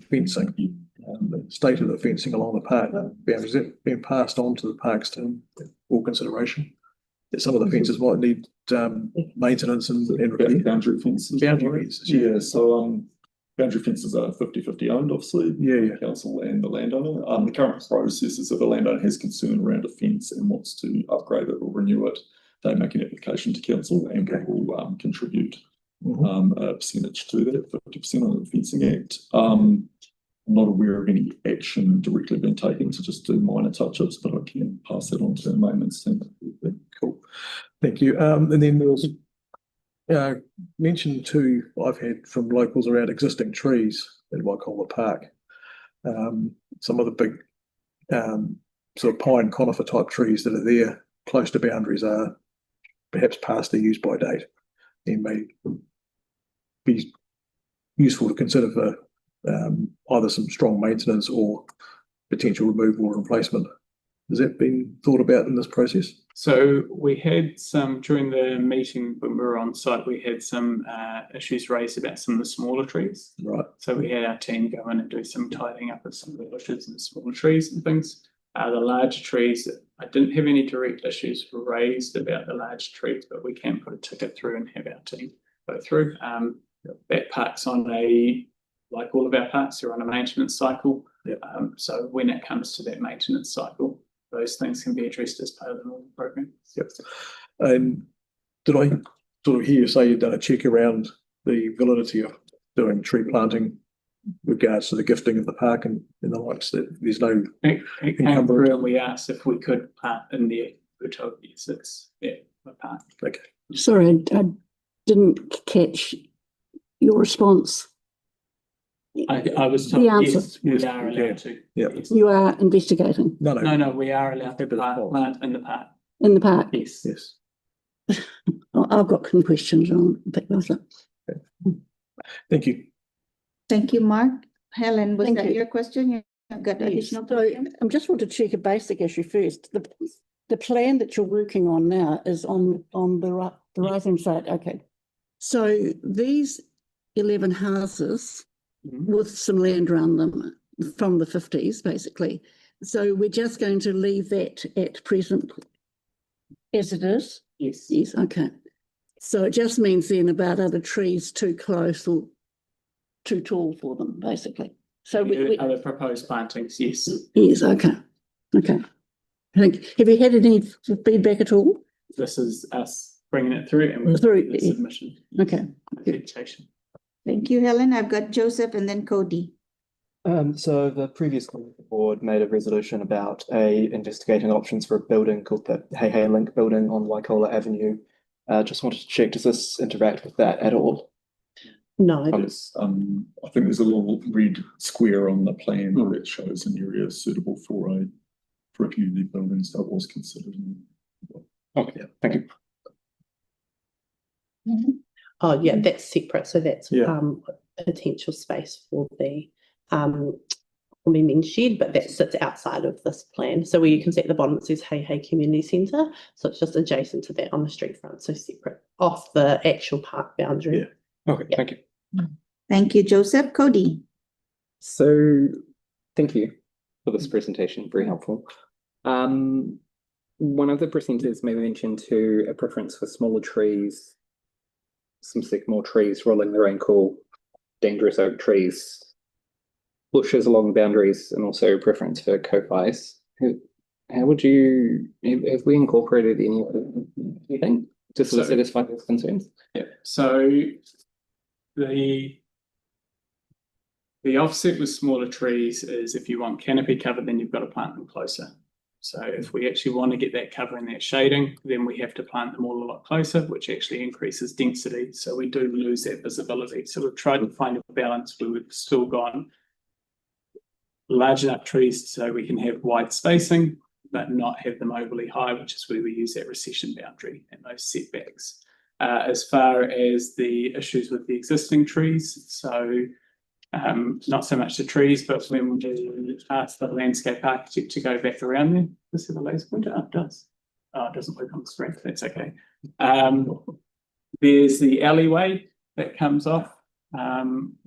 fencing, the state of the fencing along the park boundaries. Has that been passed on to the parks team for consideration? That some of the fences might need maintenance and boundary fences. Boundary fences, yeah. So boundary fences are 50-50 owned, obviously, the council and the landowner. The current process is if a landowner has concern around a fence and wants to upgrade it or renew it, they make an application to council and we will contribute a percentage to that, 50% on the Fencing Act. I'm not aware of any action directly being taken to just do minor touch-ups, but I can pass that on to the maintenance team. Cool. Thank you. And then there was mention too, I've had from locals around existing trees at Waipuna Park. Some of the big sort of pine conifer type trees that are there close to boundaries are perhaps past their use by date and may be useful to consider for either some strong maintenance or potential removal or replacement. Has that been thought about in this process? So we had some, during the meeting when we were on site, we had some issues raised about some of the smaller trees. Right. So we had our team go in and do some tidying up of some of the bushes and the smaller trees and things. The larger trees, I didn't have any direct issues raised about the large trees, but we can put a ticket through and have our team go through. That park's on like all of our parks, they're on a maintenance cycle. Yep. So when it comes to that maintenance cycle, those things can be addressed as part of the normal program. Yep. Did I sort of hear you say you've done a check around the validity of doing tree planting with regards to the gifting of the park and the likes, that there's no it came through and we asked if we could plant in there. We were told yes, it's the park. Okay. Sorry, I didn't catch your response. I was told The answer. yes, we are allowed to. Yeah. Yes. You are investigating No, we are allowed to plant in the park. in the park. Yes. Yes. I've got some questions on pick those up. Thank you. Thank you, Mark. Helen, was Thank that you. your question? You've got additional So questions? I just want to check a basic issue first. The plan that you're working on now is on the right hand side. Okay. So these 11 houses with some land around them from the 50s, basically. So we're just going to leave that at present as it is? Yes. Yes, okay. So it just means then about other trees too close or too tall for them, basically. So we Other proposed plantings, yes. yes, okay. Okay. Have you had any feedback at all? This is us bringing it through and Through, the submission. Okay. Vegetation. Thank you, Helen. I've got Joseph and then Cody. So the previous board made a resolution about investigating options for a building called the Hey Link building on Waikola Avenue. Just wanted to check, does this interact with that at all? No. I think there's a little red square on the plan that shows an area suitable for a community building, so it was considered. Okay, yeah, thank you. Oh, yeah, that's separate. So that's Yeah. potential space for the men's shed, but that sits outside of this plan. So where you can see at the bottom it says Hey Community Centre. So it's just adjacent to that on the street front, so separate off the actual park boundary. Yeah. Okay, thank you. Thank you, Joseph. Cody. So thank you for this presentation, very helpful. One of the presenters may mention to a preference for smaller trees, some sycamore trees, rolling their own cool, dangerous oak trees, bushes along boundaries, and also a preference for coppice. How would you, have we incorporated any of them, do you think, to sort of satisfy those concerns? Yeah, so the offset with smaller trees is if you want canopy cover, then you've got to plant them closer. So if we actually want to get that cover and that shading, then we have to plant them all a lot closer, which actually increases density. So we do lose that visibility. So we've tried to find a balance where we've still gone large enough trees so we can have wide spacing, but not have them overly high, which is where we use that recession boundary and those setbacks. As far as the issues with the existing trees, so not so much the trees, but when we ask the landscape architect to go back around there, does it have a laser pointer? Oh, it does. Oh, it doesn't work on the screen. That's okay. There's the alleyway that comes off from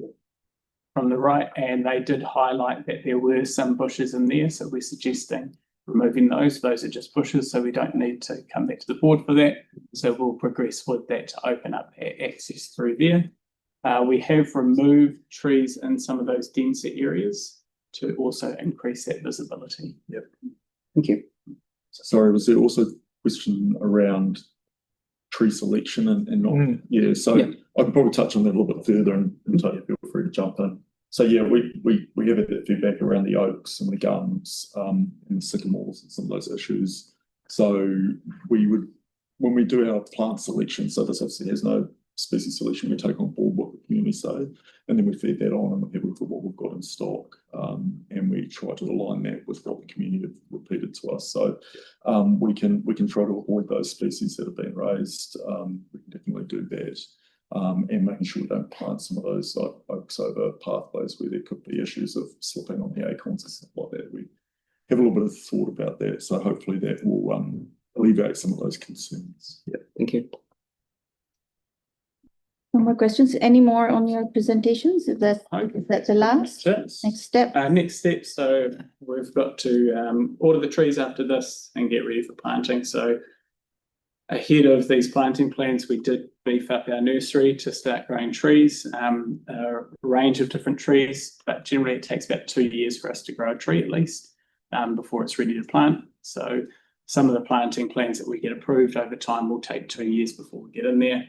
the right, and they did highlight that there were some bushes in there, so we're suggesting removing those. Those are just bushes, so we don't need to come back to the board for that. So we'll progress with that to open up access through there. We have removed trees in some of those denser areas to also increase that visibility. Yep. Thank you. Sorry, was there also a question around tree selection and not? Yeah, so I can probably touch on that a little bit further and totally feel free to jump in. So yeah, we have that feedback around the oaks and the gums, and the sycamores and some of those issues. So we would, when we do our plant selection, so this obviously has no species selection, we take on board what the community say, and then we feed that on and we have a look at what we've got in stock, and we try to align that with what the community have repeated to us. So we can try to avoid those species that have been raised. We can definitely do that. And making sure we don't plant some of those oaks over pathways where there could be issues of slipping on the acorns and stuff like that. We have a little bit of thought about that, so hopefully that will alleviate some of those concerns. Yeah, thank you. No more questions? Any more on your presentations? If that's the last next step. Next step. So we've got to order the trees after this and get ready for planting. So ahead of these planting plans, we did beef up our nursery to start growing trees, a range of different trees, but generally it takes about 2 years for us to grow a tree at least before it's ready to plant. So some of the planting plans that we get approved over time will take 2 years before we get in there.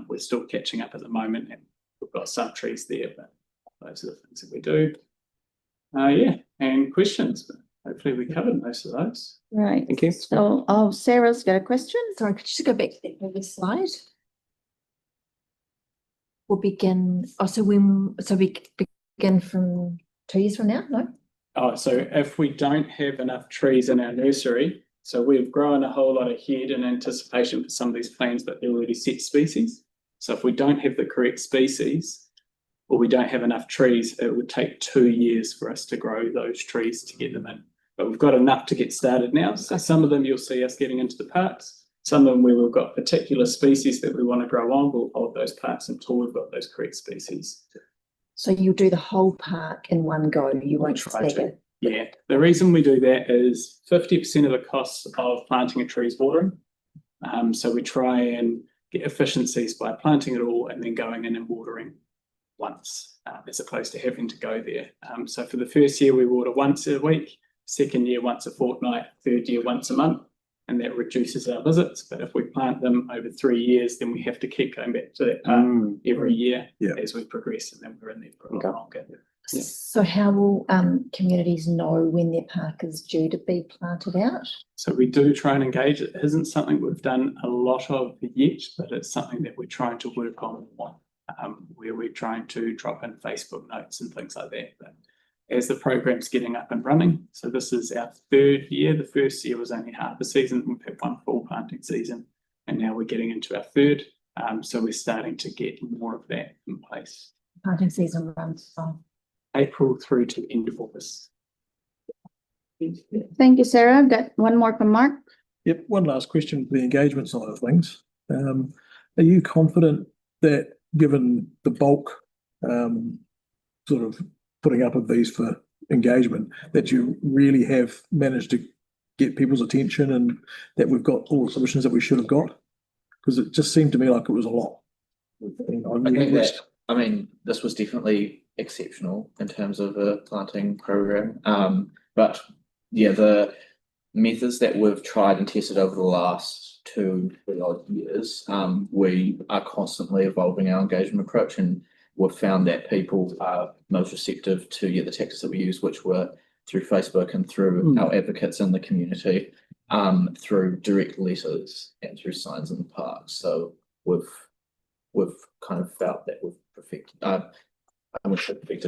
We're still catching up at the moment, and we've got some trees there, but those are the things that we do. Yeah, and questions, but hopefully we covered most of those. Right. Thank you. So, Sarah's got a question. Sorry, could you just go back to that previous slide? We'll begin, we begin from 2 years from now, no? Oh, so if we don't have enough trees in our nursery, so we've grown a whole lot ahead in anticipation for some of these plants, but they're already set species. So if we don't have the correct species, or we don't have enough trees, it would take 2 years for us to grow those trees to get them in. But we've got enough to get started now. So some of them you'll see us getting into the parks. Some of them where we've got particular species that we want to grow on, we'll hold those parks until we've got those correct species. So you'll do the whole park in one go, you won't stagger. Yeah, the reason we do that is 50% of the cost of planting a tree is watering. So we try and get efficiencies by planting it all and then going in and watering once, as opposed to having to go there. So for the first year, we water once a week, second year, once a fortnight, third year, once a month, and that reduces our visits. But if we plant them over 3 years, then we have to keep going back to that park every year as we progress, and then we're in there for a lot longer. Yeah. So how will communities know when their park is due to be planted out? So we do try and engage. It isn't something we've done a lot of yet, but it's something that we're trying to work on, where we're trying to drop in Facebook notes and things like that. But as the program's getting up and running, so this is our 3rd year. The first year was only half a season. We've had one full planting season, and now we're getting into our 3rd. So we're starting to get more of that in place. Planting season runs from April through to end of August. Thank you, Sarah. I've got one more from Mark. Yep, one last question for the engagement side of things. Are you confident that given the bulk sort of putting up of these for engagement, that you really have managed to get people's attention and that we've got all the submissions that we should have got? Because it just seemed to me like it was a lot. I mean, this was definitely exceptional in terms of a planting program. But yeah, the methods that we've tried and tested over the last 2 odd years, we are constantly evolving our engagement approach, and we've found that people are most receptive to the tactics that we use, which were through Facebook and through our advocates in the community, through direct letters and through signs in the park. So we've kind of felt that we've perfected,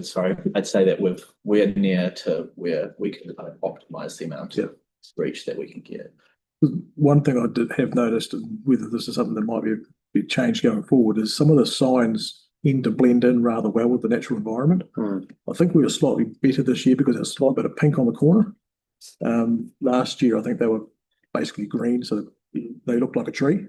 sorry. I'd say that we're near to where we can kind of optimize the amount of reach that we can get. One thing I did have noticed, and whether this is something that might be changed going forward, is some of the signs tend to blend in rather well with the natural environment. I think we were slightly better this year because there's a slight bit of pink on the corner. Last year, I think they were basically green, so they looked like a tree.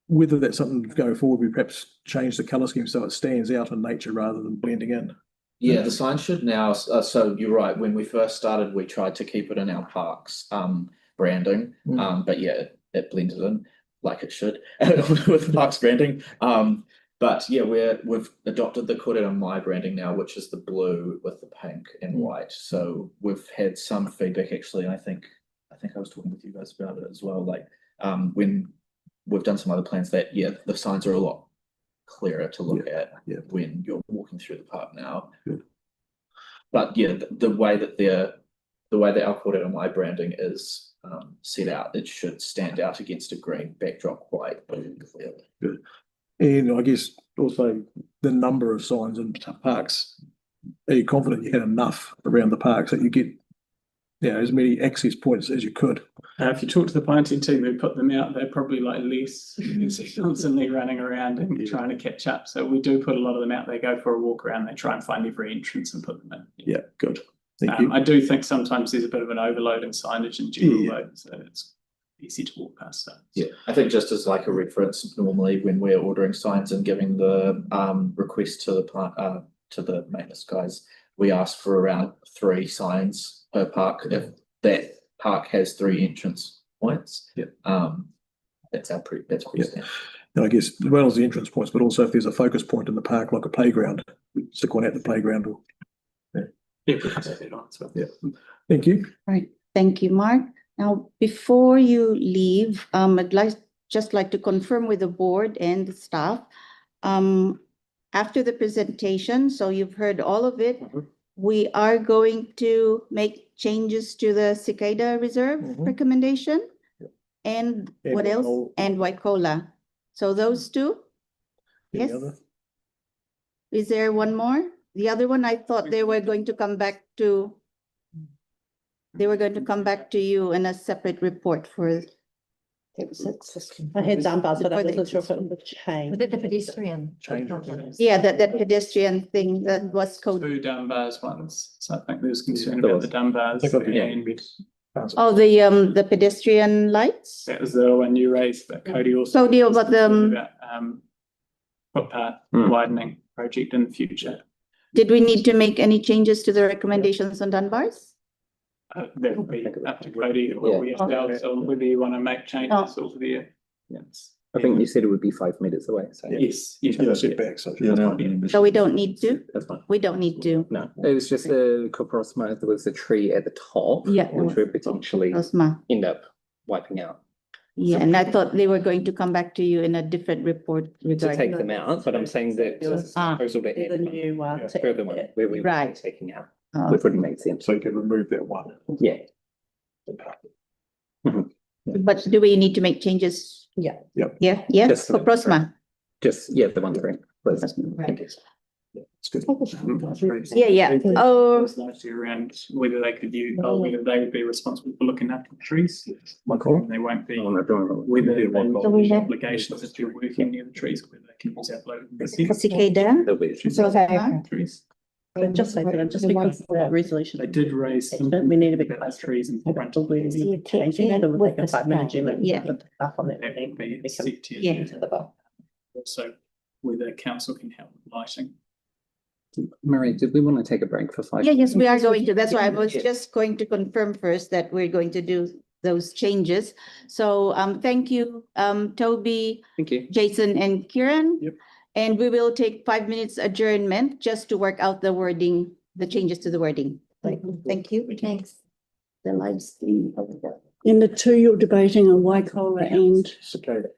Whether that's something going forward, we perhaps change the colour scheme so it stands out in nature rather than blending in. Yeah, the sign should now, so you're right, when we first started, we tried to keep it in our parks branding, but yeah, it blended in like it should with parks branding. But yeah, we've adopted the Kōrero Mai branding now, which is the blue with the pink and white. So we've had some feedback actually, and I think I was talking with you guys about it as well. Like when we've done some other plans that the signs are a lot clearer to look at yeah. when you're walking through the park now. Good. But yeah, the way that our Kōrero Mai branding is set out, it should stand out against a green backdrop quite clearly. Good. And I guess also the number of signs in parks. Are you confident you had enough around the parks that you get, as many access points as you could? If you talk to the planting team who put them out, they're probably like less constantly running around and trying to catch up. So we do put a lot of them out. They go for a walk around. They try and find every entrance and put them in. Yeah, good. Thank you. I do think sometimes there's a bit of an overload in signage and general load, so it's easy to walk past stuff. Yeah, I think just as like a reference, normally when we're ordering signs and giving the request to the maintenance guys, we ask for around 3 signs per park. If that park has 3 entrance points, that's pretty standard. And I guess as well as the entrance points, but also if there's a focus point in the park, like a playground, stick one at the playground. Yeah, we can take that on as well. Yeah. Thank you. All right, thank you, Mark. Now, before you leave, I'd just like to confirm with the board and the staff. After the presentation, so you've heard all of it, we are going to make changes to the Cicada Reserve recommendation. And what else? And Waikola. So those two? Yes. Is there one more? The other one, I thought they were going to come back to. They were going to come back to you in a separate report for. I had Dunbars, but I wasn't sure if it would change. Was it the pedestrian? Yeah, that pedestrian thing that was code. 2 Dunbars ones, so I think there was concern about the Dunbars. Oh, the pedestrian lights? That was the one you raised, but Cody also. Cody, about the footpath widening project in the future. Did we need to make any changes to the recommendations on Dunbars? That will be up to Cody or we ourselves on whether you want to make changes over there. Yes. I think you said it would be 5 meters away. So Yes. Back, so So we don't need to? that's fine. We don't need to. No, it was just a coprosma. There was a tree at the top, Yeah. which would potentially Osma. end up wiping out. Yeah, and I thought they were going to come back to you in a different report To regarding. take them out, but I'm saying that it's a proposal to The add new one. a further one where we Right. were taking out, Oh, which wouldn't make sense. So you can remove that one. Yeah. But do we need to make changes? Yeah. Yep. Yeah, yes, Just for Prosma. Just, the one thing. Please. Right. Thank you. It's good. Yeah. Oh, It was largely around whether they could use, or whether they would be responsible for looking after the trees. My call. They won't be, Oh, no, don't worry. whether they Do we have- obligations if you're working near the trees, whether they can use upload. Cicada. There'll be. So okay. Trees. So just say that, just because of that resolution. They did raise some. We need to be about close. trees in front of We the. changing it, or we're taking 5 minutes, Yeah. put stuff on it. That would be We can set to- Yeah. to the bar. Also, whether council can help with lighting. Marie, did we want to take a break for 5? Yeah, yes, we are going to. That's why I was Yeah. just going to confirm first that we're going to do those changes. So thank you, Toby, Thank you. Jason and Kieran. Yep. And we will take 5 minutes adjournment just to work out the wording, the changes to the wording. Thank you. Thanks. The live stream. In the two you're debating are Waikola and Cicada.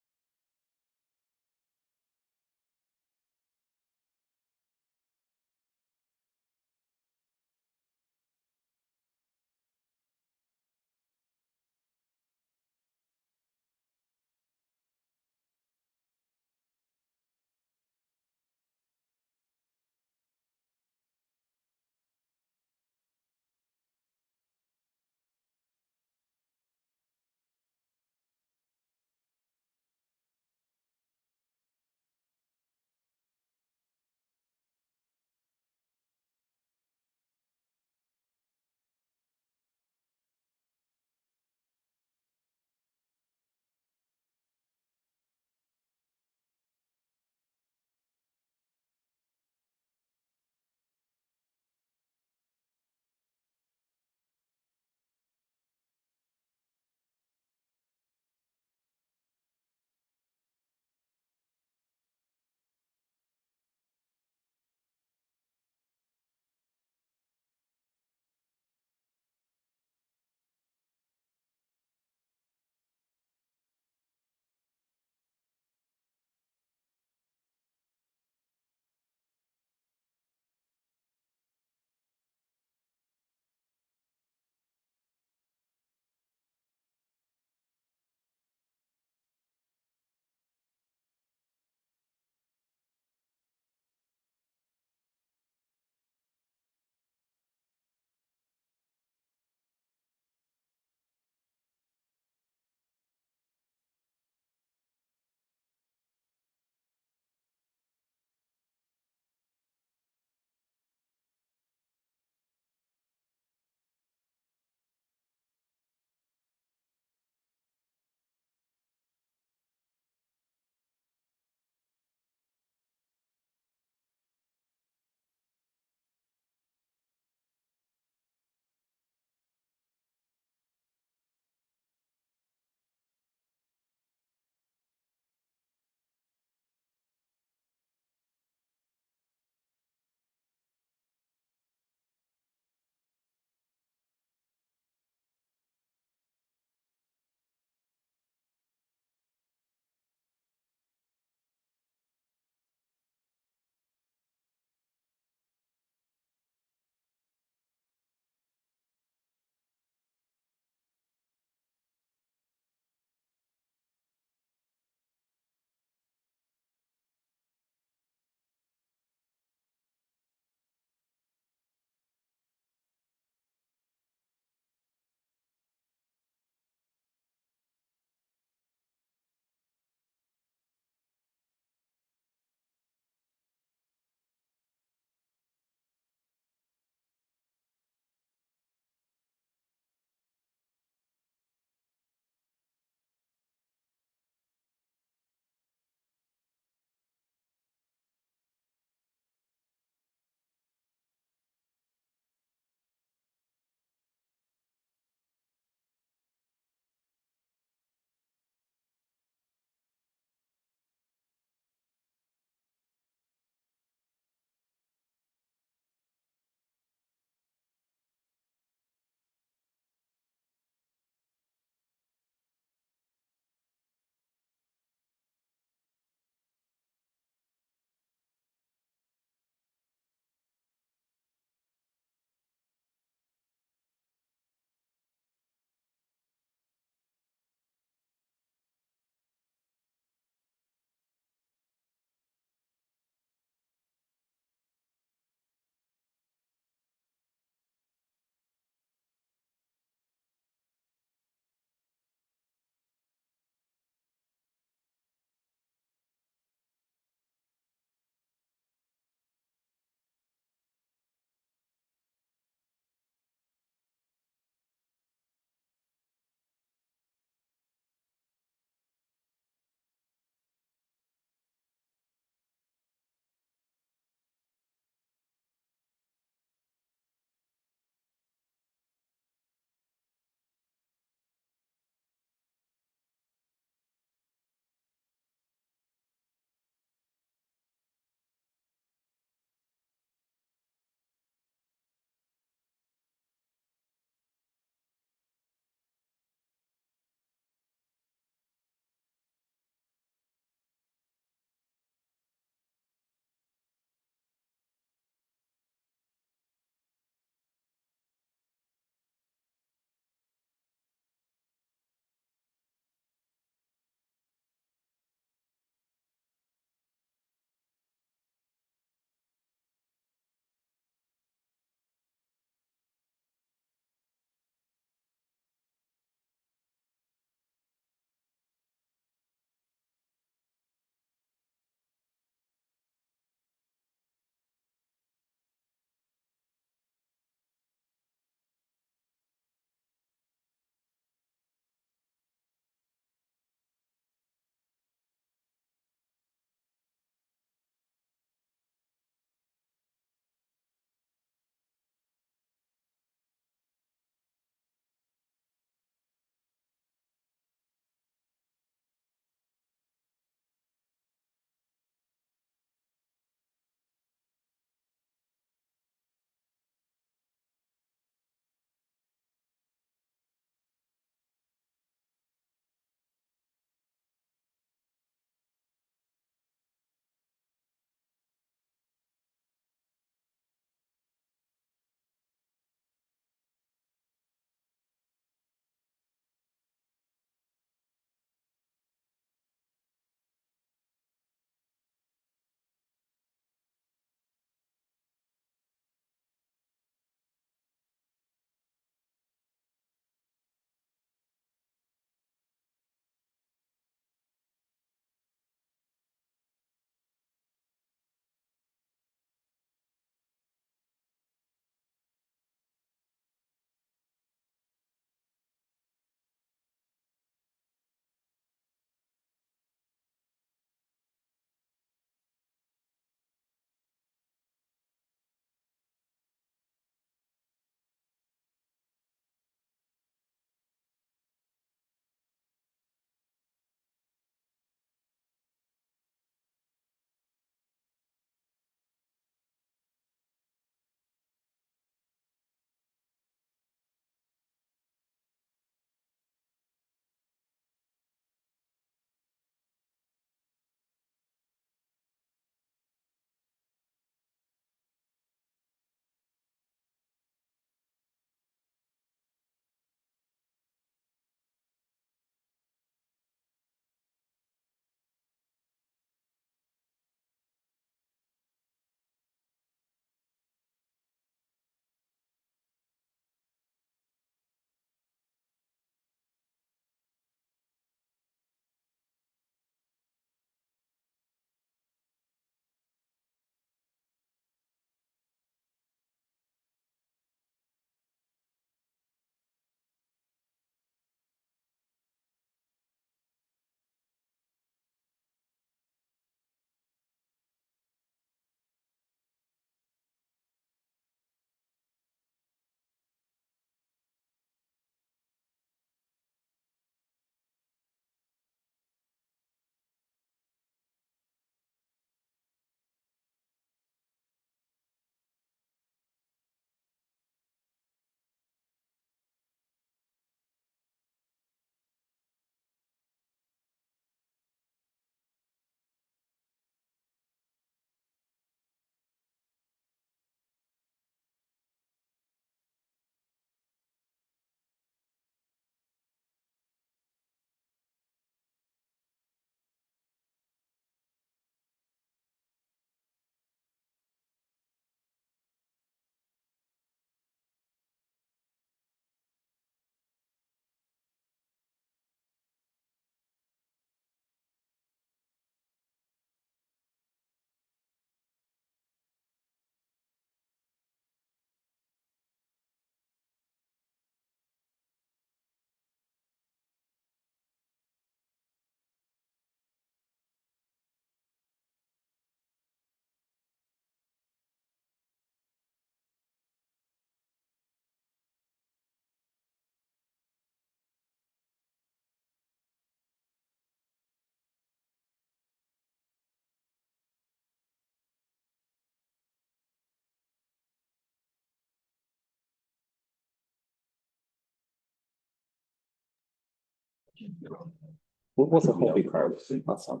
What was the hobby priority last time?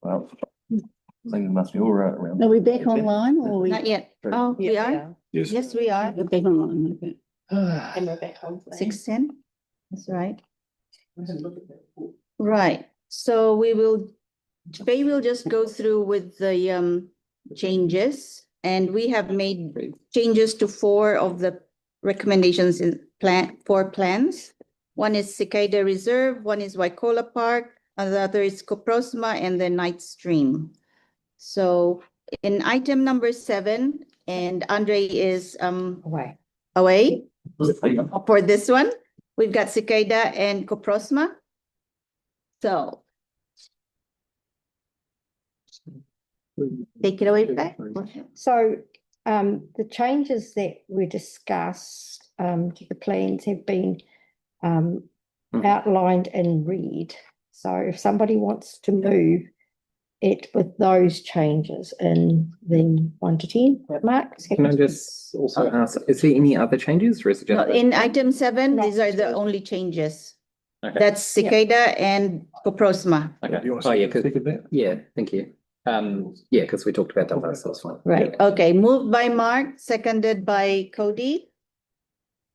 Well, I think it must be all right around. Are we back online or are we? Not yet. Oh, we are? Yes. Yes, we are. We're back online, okay. And we're back on. 6:10. That's right. Right. So we will, Faye will just go through with the changes, and we have made changes to 4 of the recommendations in 4 plans. One is Cicada Reserve, one is Waikola Park, another is Coprosma, and then Night Stream. So in item number 7, and Andre is away for this one, we've got Cicada and Coprosma. So take it away, Faye. So the changes that were discussed to the plans have been outlined in red. So if somebody wants to move it with those changes in the 1 to 10, Mark? Can I just also ask, is there any other changes or is it No, just? in item 7, these are the only changes. Okay. That's Cicada and Coprosma. Okay. Do you want Oh, yeah, to speak a bit? yeah, thank you. Yeah, because we talked about that last, so it's fine. Right, okay, moved by Mark, seconded by Cody.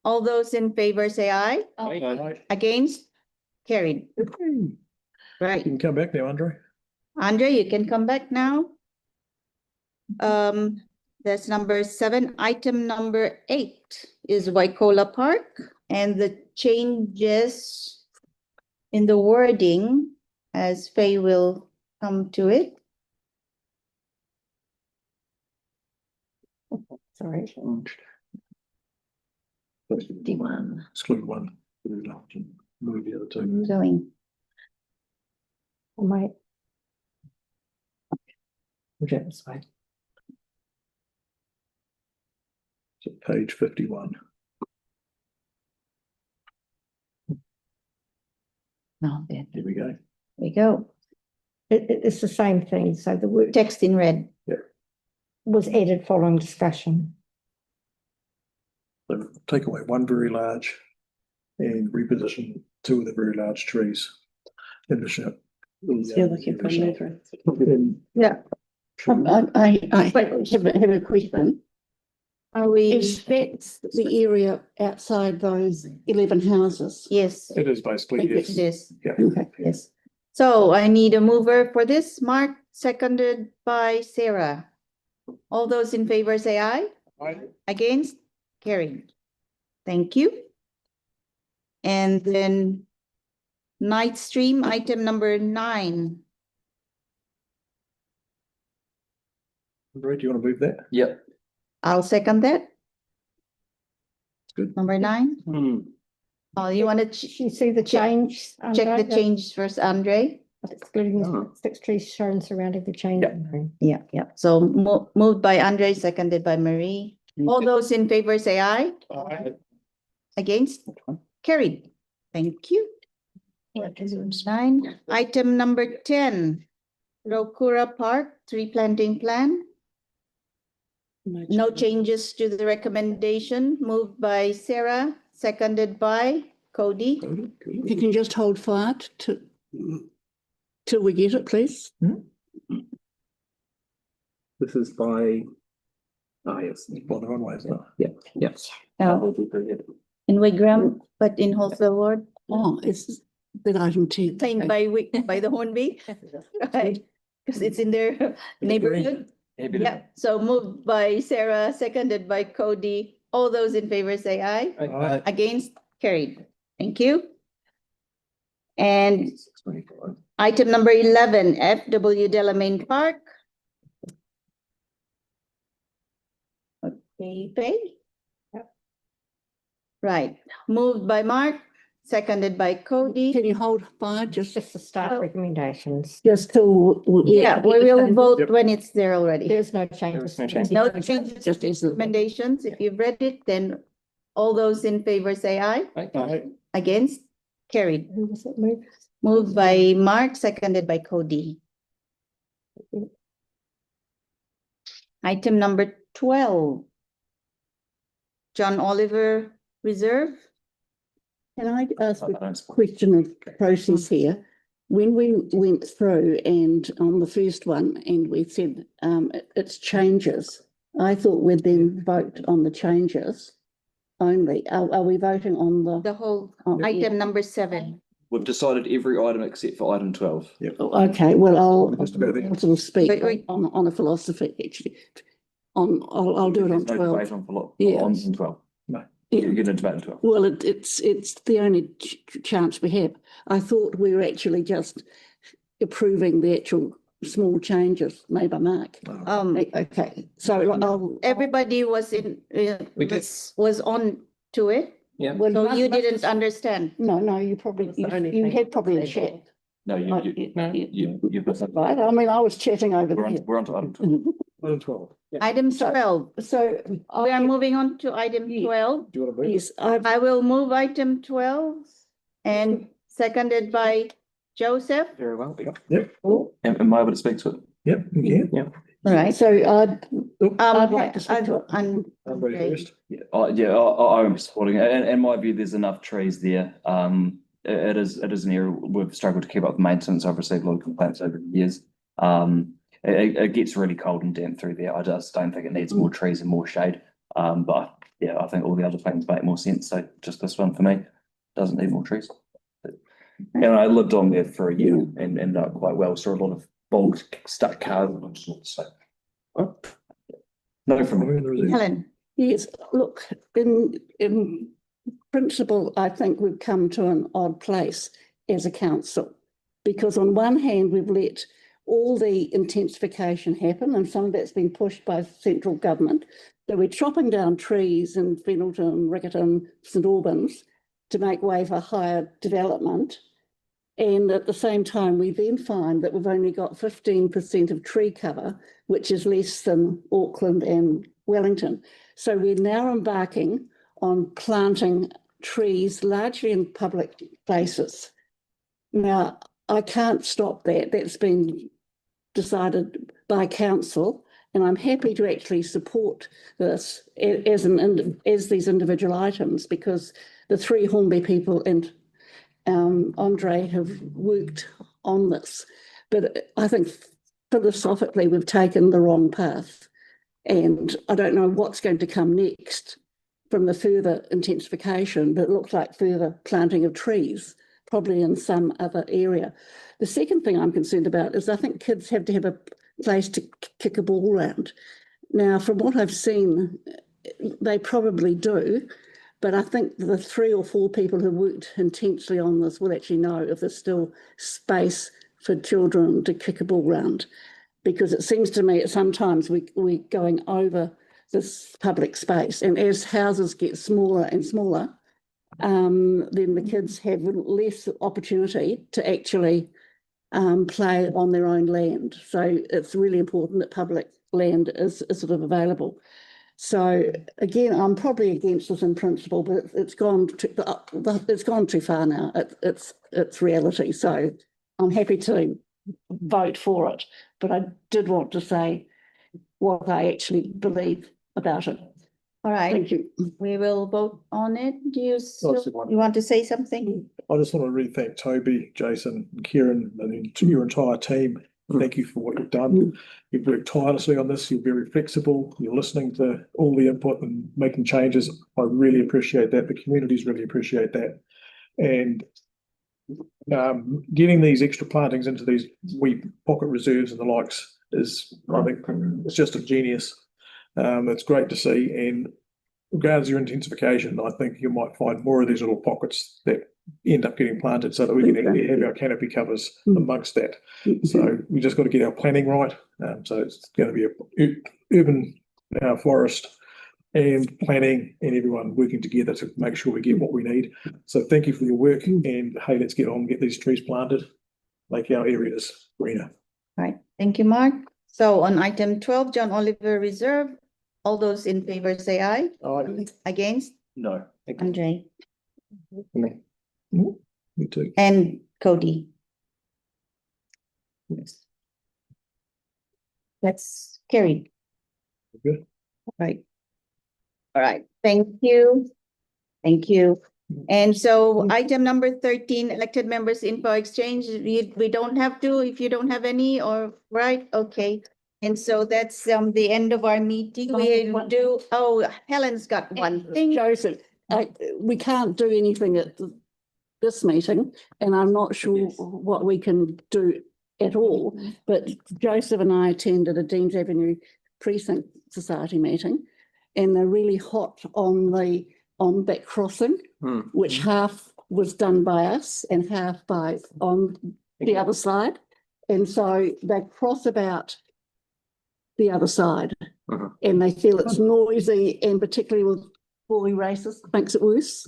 All those in favor say aye. Aye. Against? Carried. You Right, can come back now, Andre. Andre, you can come back now. That's number 7. Item number 8 is Waikola Park, and the changes in the wording, as Faye will come to it. Sorry. 51. Exclude one. Move the other 2. Going. Oh, mate. We'll do it this way. So page 51. No, there Here we go. we go. It's the same thing. So the word Text in red. was added following discussion. So take away 1 very large and reposition 2 of the very large trees in the shape. You're looking for a mover. Yeah. I have a question. Are we? Is that the area outside those 11 houses? Yes. It is basically, yes. It is. Yeah. Okay. Yes. So I need a mover for this. Mark, seconded by Sarah. All those in favor say aye. Aye. Against? Carried. Thank you. And then Night Stream, item number 9. Andre, do you want to move that? Yep. I'll second that. Good. Number 9. Oh, you want to You see the change? check Andre? the change first, Andre? Excluding the 6 trees shown surrounding the change. Yeah, yeah. So moved by Andre, seconded by Marie. All those in favor say aye. Aye. Against? Carried. Thank you. 9. Item number 10. Rokura Park tree planting plan. No changes to the recommendation. Moved by Sarah, seconded by Cody. You can just hold fire till we get it, please. This is by, oh, yes. Well, the runway, isn't it? Yeah, yeah. In Wigram, but in Halswell Ward. Oh, it's that item 10. Claimed by the Hornby. Right, because it's in their neighborhood. Yeah, so moved by Sarah, seconded by Cody. All those in favor say aye. Aye. Against? Carried. Thank you. And item number 11, FW Delamain Park. Okay, Faye? Right, moved by Mark, seconded by Cody. Can you hold fire just Just the staff recommendations. till? Yeah, we will vote when it's there already. There's no changes. no change. No changes, Just as the recommendations. If you've read it, then all those in favor say aye. Aye. Against? Carried. Who was it moved? Moved by Mark, seconded by Cody. Item number 12. John Oliver Reserve. Can I ask I a don't- question of process here? When we went through and on the first one and we said it's changes, I thought we'd then vote on the changes only. Are we voting on The whole yeah. item number 7. We've decided every item except for item 12. Okay, well, I'll Just about there. sort of speak Wait. on a philosophy actually. I'll do it on There's no 12. debate on Yeah. on 12. No. Yeah. You're going to debate on 12. Well, it's the only chance we have. I thought we were actually just approving the actual small changes made by Mark. Okay, so Everybody was in, We did. was on to it, Yeah. well, so you must- didn't understand. No, you probably, That's the only you thing had on probably the a chat. table. No, you've got something. Right, I mean, I was chatting over We're there. we're on to item 12. Item 12. Item 12, So we are moving on to item Yeah. 12. Do you want to move? yes, I will move item 12 and seconded by Joseph. Very well. Yep, Am I able to speak to it? yep, you can. All right. So I'd like to speak to it. I'm I'm ready okay. first. I'm supporting it. In my view, there's enough trees there. It is an area we've struggled to keep up with maintenance. I've received a lot of complaints over the years. It gets really cold and damp through there. I just don't think it needs more trees and more shade. But yeah, I think all the other plans make more sense. So just this one for me doesn't need more trees. And I lived on there for a year and ended up quite well. Saw a lot of bogged, stuck cars and all sorts. So no from me. Helen, Yes, look, in principle, I think we've come to an odd place as a council. Because on one hand, we've let all the intensification happen and some of that's been pushed by central government. So we're chopping down trees in Fennelton, Riccarton, St Albans to make way for higher development. And at the same time, we then find that we've only got 15% of tree cover, which is less than Auckland and Wellington. So we're now embarking on planting trees largely in public places. Now, I can't stop that. That's been decided by council, and I'm happy to actually support this as these individual items because the 3 Hornby people and Andre have worked on this. But I think philosophically we've taken the wrong path, and I don't know what's going to come next from the further intensification, but it looks like further planting of trees, probably in some other area. The second thing I'm concerned about is I think kids have to have a place to kick a ball around. Now, from what I've seen, they probably do, but I think the 3 or 4 people who worked intensely on this will actually know if there's still space for children to kick a ball around, because it seems to me that sometimes we're going over this public space, and as houses get smaller and smaller, then the kids have less opportunity to actually play on their own land. So it's really important that public land is sort of available. So again, I'm probably against this in principle, but it's gone too far now. It's reality. So I'm happy to vote for it, but I did want to say what I actually believe about it. all right, Thank you. we will vote on it. Do you you want to say something? I just want to really thank Toby, Jason, and Kieran, and to your entire team. Thank you for what you've done. You've worked tirelessly on this. You're very flexible. You're listening to all the input and making changes. I really appreciate that. The communities really appreciate that. And getting these extra plantings into these wee pocket reserves and the likes is, I think, it's just a genius. It's great to see. And regardless of your intensification, I think you might find more of these little pockets that end up getting planted so that we can actually have our canopy covers amongst that. So we just got to get our planning right. So it's going to be a urban forest and planning and everyone working together to make sure we get what we need. So thank you for your work, and hey, let's get on, get these trees planted, make our areas greener. All right, thank you, Mark. So on item 12, John Oliver Reserve, all those in favor say aye. Aye. Against? No. Andre Me too. and Cody. Yes. That's carried. Good. Right. All right, thank you. Thank you. And so item number 13, elected members info exchange, we don't have to, if you don't have any, or, right, okay. And so that's the end of our meeting. We do, oh, Helen's got one thing. Joseph, we can't do anything at this meeting, and I'm not sure what we can do at all. But Joseph and I attended a Deans Avenue Precinct Society meeting, and they're really hot on that crossing, which half was done by us and half by on the other side. And so they cross about the other side, and they feel it's noisy, and particularly with boy races, makes it worse.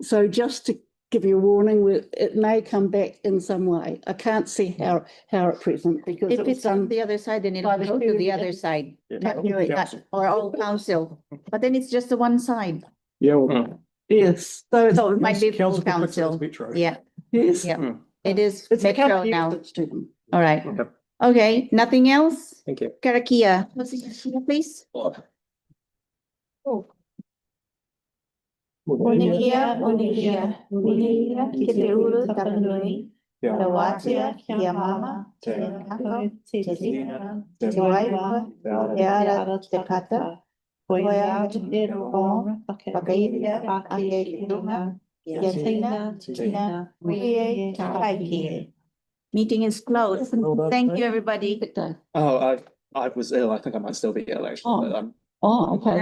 So just to give you a warning, it may come back in some way. I can't see how at present, because If it's on the other side, then it'll go to the other side, or old council, but then it's just the one side. Yeah. Well, yes. So it might be full Council complex council. is Metro. Yeah, Yes. yeah. It is It's a Metro company now. that's to them. All right. Okay, nothing else? Thank you. Karakia, please. Unikia, Unikia, Te Uru Tapanui, Te Watia, Kia Mama, Te Kako, Te Tina, Te Waiwa, Te Ara, Te Kata, Koea, Te Roho, Wakaia, Ake, Luma, Yatina, Tina, Wee, Taiki. Meeting is closed. Thank you, everybody. Oh, I was ill. I think I might still be ill actually, but Oh, okay.